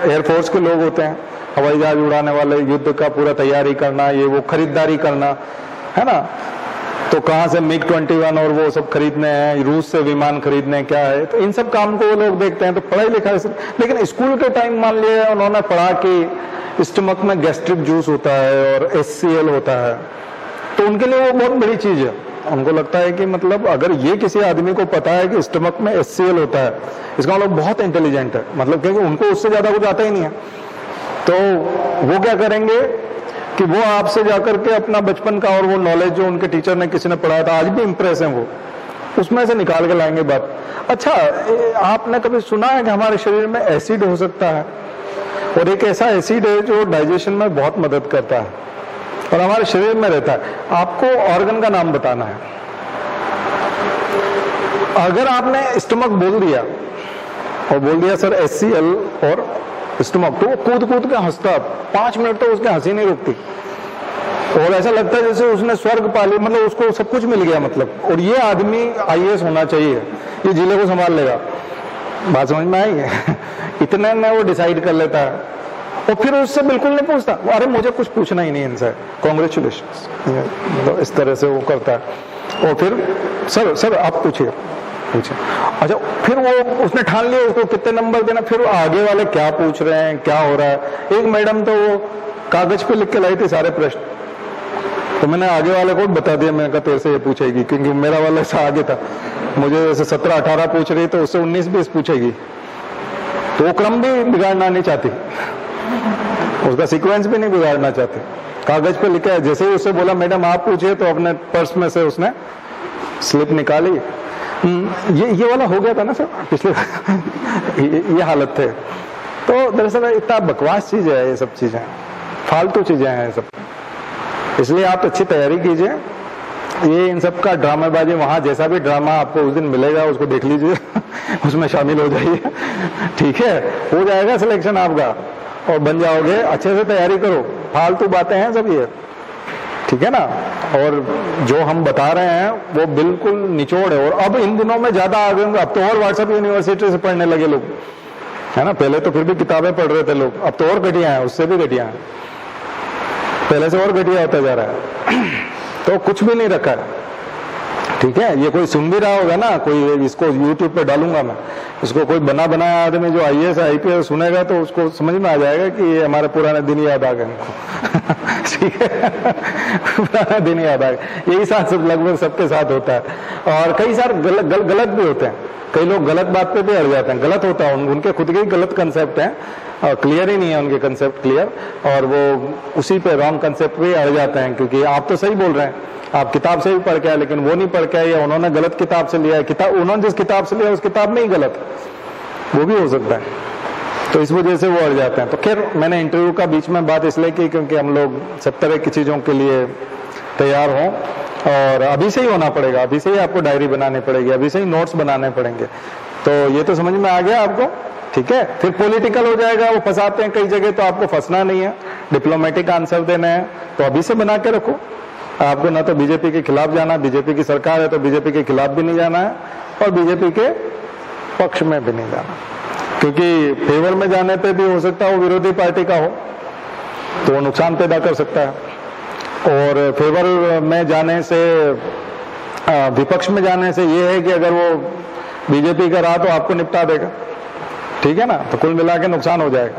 एयरफोर्स के लोग होते हैं, हवाई जहाज उड़ाने वाले, युद्ध का पूरा तैयारी करना, ये वो खरीदारी करना है ना, तो कहाँ से मिग 21 और वो सब खरीदने हैं, रूस से विमान खरीदने क्या है, तो इन सब काम को वो लोग देखते हैं। तो पढ़ाई लिखाई से, लेकिन स्कूल के टाइम मान लिया उन्होंने पढ़ा कि स्टमक में गैस्ट्रिक जूस होता है और HCl होता है, तो उनके लिए वो बहुत बड़ी चीज है। उनको लगता है कि मतलब अगर ये किसी आदमी को पता है कि स्टमक में HCl होता है, इसका मतलब बहुत इंटेलिजेंट है, मतलब क्योंकि उनको उससे ज्यादा कुछ आता ही नहीं है। तो वो क्या करेंगे कि वो आपसे जाकर के अपना बचपन का और वो नॉलेज जो उनके टीचर ने किसी ने पढ़ाया था, आज भी इंप्रेस है वो, उसमें से निकाल के लाएंगे बात। अच्छा, आपने कभी सुना है कि हमारे शरीर में एसिड हो सकता है, और एक ऐसा एसिड है जो डाइजेशन में बहुत मदद करता है और हमारे शरीर में रहता है। आपको ऑर्गन का नाम बताना है। अगर आपने स्टमक बोल दिया और बोल दिया सर HCl और स्टमक, तो वो कूद कूद के हंसता, 5 मिनट तो उसकी हंसी नहीं रुकती, और ऐसा लगता है जैसे उसने स्वर्ग पा लिया, मतलब उसको सब कुछ मिल गया मतलब। और ये आदमी IAS होना चाहिए, ये जिले को संभाल लेगा। बात समझ में आई है? इतने में वो डिसाइड कर लेता है, और फिर उससे बिल्कुल नहीं पूछता, अरे मुझे कुछ पूछना ही नहीं इनसे, कॉन्ग्रेचुलेशन, मतलब इस तरह से वो करता है। और फिर सर आप पूछिए। अच्छा, फिर वो उसने ठान लिया उसको कितने नंबर देना, फिर आगे वाले क्या पूछ रहे हैं, क्या हो रहा है। एक मैडम तो वो कागज पे लिख के लाई थी सारे प्रश्न, तो मैंने आगे वाले को बता दिया, मैंने कहा तेरे से ये पूछेगी, क्योंकि मेरा वाला ऐसा आगे था, मुझे जैसे 17-18 पूछ रही तो उससे 19-20 पूछेगी, तो वो क्रम भी बिगाड़ना नहीं चाहती, उसका सीक्वेंस भी नहीं बिगाड़ना चाहते। कागज पे लिखा है, जैसे ही उससे बोला मैडम आप पूछिए, तो अपने पर्स में से उसने स्लिप निकाली। ये वाला हो गया था ना सर पिछले ये हालत थे। तो दरअसल इतना बकवास चीज है, ये सब चीजें फालतू चीजें हैं ये सब, इसलिए आप अच्छी तैयारी कीजिए। ये इन सब का ड्रामेबाजी, वहां जैसा भी ड्रामा आपको उस दिन मिलेगा उसको देख लीजिए उसमें शामिल हो जाइए, ठीक है, हो जाएगा सिलेक्शन आपका और बन जाओगे। अच्छे से तैयारी करो, फालतू बातें हैं सब ये, ठीक है ना। और जो हम बता रहे हैं वो बिल्कुल निचोड़ है, और अब इन दिनों में ज्यादा आ गए, अब तो और व्हाट्सएप यूनिवर्सिटी से पढ़ने लगे लोग, है ना। पहले तो फिर भी किताबें पढ़ रहे थे लोग, अब तो और घटिया है, उससे भी घटिया है, पहले से और घटिया होता जा रहा है। तो कुछ भी नहीं रखा है, ठीक है। ये कोई सुन भी रहा होगा ना, कोई इसको YouTube पे डालूंगा मैं, इसको कोई बना बनाया आदमी जो IAS IPS सुनेगा तो उसको समझ में आ जाएगा कि ये हमारे पुराने दिन याद आ गए इनको ठीक है पुराने दिन याद आ गए। यही साथ सब लगभग सबके साथ होता है, और कई सारे गलत भी होते हैं। कई लोग गलत बात पे भी अड़ जाते हैं, गलत होता है, उनके खुद के गलत कंसेप्ट हैं और क्लियर ही नहीं है उनके कंसेप्ट क्लियर, और वो उसी पे रॉन्ग कंसेप्ट पे अड़ जाते हैं। क्योंकि आप तो सही बोल रहे हैं, आप किताब से भी पढ़ के आए, लेकिन वो नहीं पढ़ के आए, या उन्होंने गलत किताब से लिया है, किताब उन्होंने जिस किताब से लिया उस किताब में ही गलत, वो भी हो सकता है। तो इस वजह से वो अड़ जाते हैं। तो खैर मैंने इंटरव्यू का बीच में बात इसलिए की क्योंकि हम लोग सब तरह की चीजों के लिए तैयार हों, और अभी से ही होना पड़ेगा, अभी से ही आपको डायरी बनानी पड़ेगी, अभी से ही नोट्स बनाने पड़ेंगे। तो ये तो समझ में आ गया आपको। ठीक है, फिर पॉलिटिकल हो जाएगा, वो फंसाते हैं कई जगह, तो आपको फंसना नहीं है, डिप्लोमेटिक आंसर देना है, तो अभी से बना के रखो। आपको ना तो बीजेपी के खिलाफ जाना, बीजेपी की सरकार है तो बीजेपी के खिलाफ भी नहीं जाना है और बीजेपी के पक्ष में भी नहीं जाना, क्योंकि फेवर में जाने पे भी हो सकता है वो विरोधी पार्टी का हो तो वो नुकसान पैदा कर सकता है, और फेवर में जाने से, विपक्ष में जाने से ये है कि अगर वो बीजेपी का रहा तो आपको निपटा देगा, ठीक है ना, तो कुल मिला के नुकसान हो जाएगा।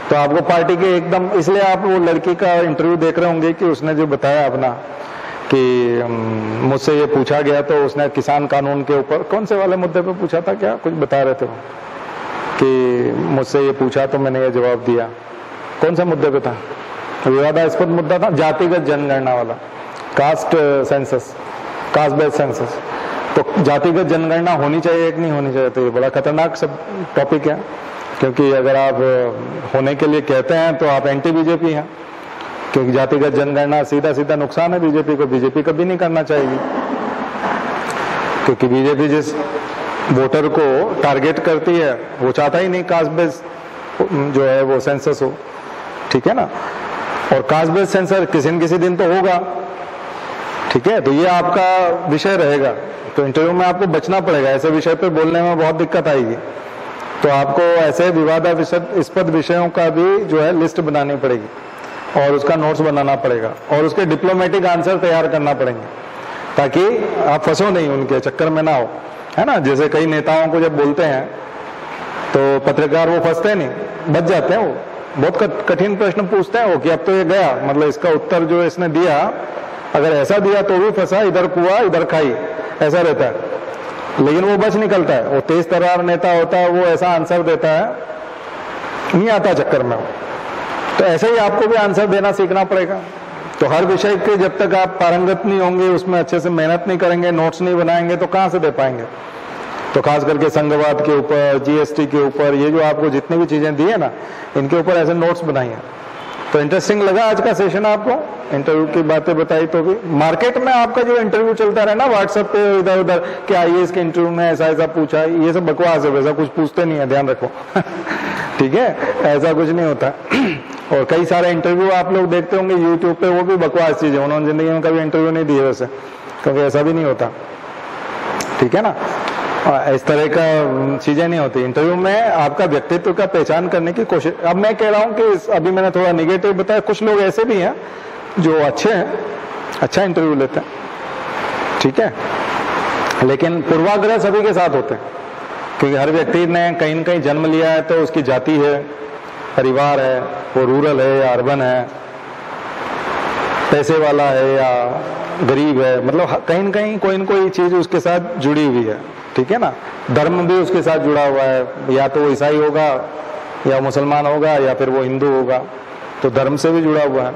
तो आपको पार्टी के एकदम, इसलिए आप वो लड़की का इंटरव्यू देख रहे होंगे कि उसने जो बताया अपना कि मुझसे ये पूछा गया, तो उसने किसान कानून के ऊपर कौन से वाले मुद्दे पे पूछा था, क्या कुछ बता रहे थे वो कि मुझसे ये पूछा तो मैंने ये जवाब दिया, कौन सा मुद्दे पे था, विवादास्पद मुद्दा था, जातिगत जनगणना वाला, caste census, caste based census. तो जातिगत जनगणना होनी चाहिए कि नहीं होनी चाहिए, तो ये बड़ा खतरनाक सब टॉपिक है, क्योंकि अगर आप होने के लिए कहते हैं तो आप एंटी बीजेपी हैं, क्योंकि जातिगत जनगणना सीधा सीधा नुकसान है बीजेपी को, बीजेपी कभी नहीं करना चाहिए, क्योंकि बीजेपी जिस वोटर को टारगेट करती है वो चाहता ही नहीं कास्ट बेस्ड जो है वो सेंसस हो, ठीक है ना, और कास्ट बेस्ड सेंसस किसी न किसी दिन तो होगा, ठीक है, तो ये आपका विषय रहेगा। तो इंटरव्यू में आपको बचना पड़ेगा, ऐसे विषय पे बोलने में बहुत दिक्कत आएगी, तो आपको ऐसे विवादास्पद विषयों का भी जो है लिस्ट बनानी पड़ेगी और उसका नोट्स बनाना पड़ेगा और उसके डिप्लोमेटिक आंसर तैयार करना पड़ेंगे, ताकि आप फंसो नहीं, उनके चक्कर में ना हो, है ना। जैसे कई नेताओं को जब बोलते हैं तो पत्रकार वो फंसते नहीं, बच जाते हैं, वो बहुत कठिन प्रश्न पूछते हैं वो कि अब तो ये गया, मतलब इसका उत्तर जो इसने दिया अगर ऐसा दिया तो भी फंसा, इधर कुआ इधर खाई, ऐसा रहता है, लेकिन वो बच निकलता है, वो तेज तर्रार नेता होता है, वो ऐसा आंसर देता है, नहीं आता चक्कर में वो। तो ऐसे ही आपको भी आंसर देना सीखना पड़ेगा। तो हर विषय के जब तक आप पारंगत नहीं होंगे, उसमें अच्छे से मेहनत नहीं करेंगे, नोट्स नहीं बनाएंगे, तो कहाँ से दे पाएंगे। तो खास करके संघवाद के ऊपर, जीएसटी के ऊपर, ये जो आपको जितनी भी चीजें दी है ना, इनके ऊपर ऐसे नोट्स बनाइए। तो इंटरेस्टिंग लगा आज का सेशन आपको, इंटरव्यू की बातें बताई तो भी। मार्केट में आपका जो इंटरव्यू चलता रहा ना व्हाट्सएप पे इधर उधर कि आईएएस के इंटरव्यू में ऐसा ऐसा पूछा, ये सब बकवास है, वैसा कुछ पूछते नहीं है, ध्यान रखो ठीक है, ऐसा कुछ नहीं होता और कई सारे इंटरव्यू आप लोग देखते होंगे यूट्यूब पे, वो भी बकवास चीज है, उन्होंने जिंदगी में कभी इंटरव्यू नहीं दिए वैसे, क्योंकि ऐसा भी नहीं होता, ठीक है ना। इस तरह का चीजें नहीं होती इंटरव्यू में, आपका व्यक्तित्व का पहचान करने की कोशिश। अब मैं कह रहा हूं कि अभी मैंने थोड़ा निगेटिव बताया, कुछ लोग ऐसे भी हैं जो अच्छे हैं, अच्छा इंटरव्यू लेते हैं, ठीक है, लेकिन पूर्वाग्रह सभी के साथ होते हैं, क्योंकि हर व्यक्ति ने कहीं न कहीं जन्म लिया है, तो उसकी जाति है, परिवार है, वो रूरल है या अर्बन है, पैसे वाला है या गरीब है, मतलब कहीं न कहीं कोई न कोई चीज उसके साथ जुड़ी हुई है, ठीक है ना। धर्म भी उसके साथ जुड़ा हुआ है, या तो वो ईसाई होगा या मुसलमान होगा या फिर वो हिंदू होगा, तो धर्म से भी जुड़ा हुआ है।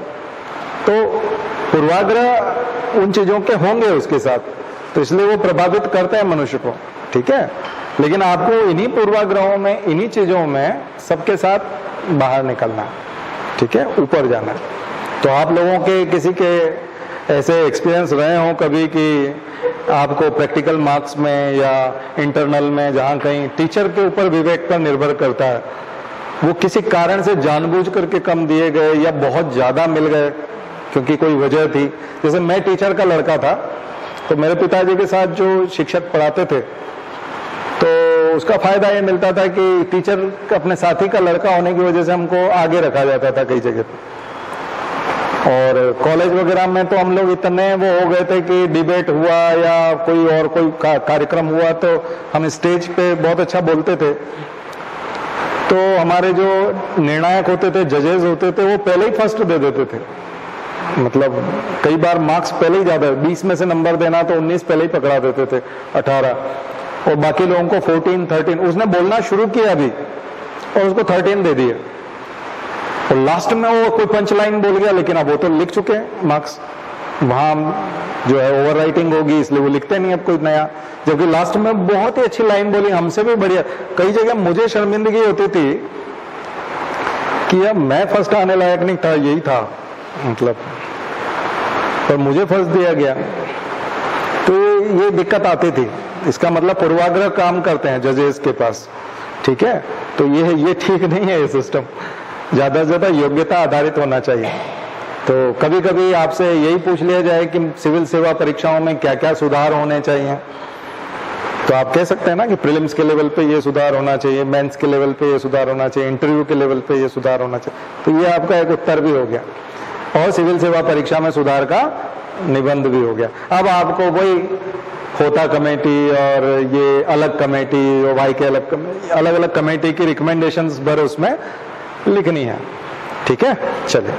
तो पूर्वाग्रह उन चीजों के होंगे उसके साथ, तो इसलिए वो प्रभावित करते हैं मनुष्य को, ठीक है। लेकिन आपको इन्हीं पूर्वाग्रहों में, इन्हीं चीजों में सबके साथ बाहर निकलना है, ठीक है, ऊपर जाना है। तो आप लोगों के किसी के ऐसे एक्सपीरियंस रहे हों कभी कि आपको प्रैक्टिकल मार्क्स में या इंटरनल में, जहाँ कहीं टीचर के ऊपर विवेक पर निर्भर करता है, वो किसी कारण से जानबूझ करके कम दिए गए या बहुत ज्यादा मिल गए क्योंकि कोई वजह थी। जैसे मैं टीचर का लड़का था, तो मेरे पिताजी के साथ जो शिक्षक पढ़ाते थे, तो उसका फायदा ये मिलता था कि टीचर अपने साथी का लड़का होने की वजह से हमको आगे रखा जाता था कई जगह पे। और कॉलेज वगैरह में तो हम लोग इतने वो हो गए थे कि डिबेट हुआ या कोई और कोई कार्यक्रम हुआ तो हम स्टेज पे बहुत अच्छा बोलते थे, तो हमारे जो निर्णायक होते थे, जजेस होते थे, वो पहले ही फर्स्ट दे देते थे। मतलब कई बार मार्क्स पहले ही ज्यादा, 20 में से नंबर देना तो 19 पहले ही पकड़ा देते थे, 18, और बाकी लोगों को 14, 13। उसने बोलना शुरू किया अभी और उसको 13 दे दिए, और लास्ट में वो कोई पंच लाइन बोल गया, लेकिन अब वो तो लिख चुके हैं मार्क्स, वहां जो है ओवर राइटिंग होगी, इसलिए वो लिखते नहीं अब कोई नया, जबकि लास्ट में बहुत ही अच्छी लाइन बोली, हमसे भी बढ़िया। कई जगह मुझे शर्मिंदगी होती थी कि अब मैं फर्स्ट आने लायक नहीं था, यही था मतलब, पर मुझे फर्स्ट दिया गया, तो ये दिक्कत आती थी। इसका मतलब पूर्वाग्रह काम करते हैं जजेस के पास, ठीक है, तो ये ठीक नहीं है ये सिस्टम। ज्यादा से ज्यादा योग्यता आधारित होना चाहिए। तो कभी कभी आपसे यही पूछ लिया जाए कि सिविल सेवा परीक्षाओं में क्या क्या सुधार होने चाहिए, तो आप कह सकते हैं ना कि प्रीलिम्स के लेवल पे ये सुधार होना चाहिए, मेंस के लेवल पे ये सुधार होना चाहिए, इंटरव्यू के लेवल पे ये सुधार होना चाहिए। तो ये आपका एक उत्तर भी हो गया और सिविल सेवा परीक्षा में सुधार का निबंध भी हो गया। अब आपको वही होता कमेटी और ये अलग कमेटी और वाई के अलग अलग कमेटी की रिकमेंडेशंस भर उसमें लिखनी है। ठीक है, चलिए।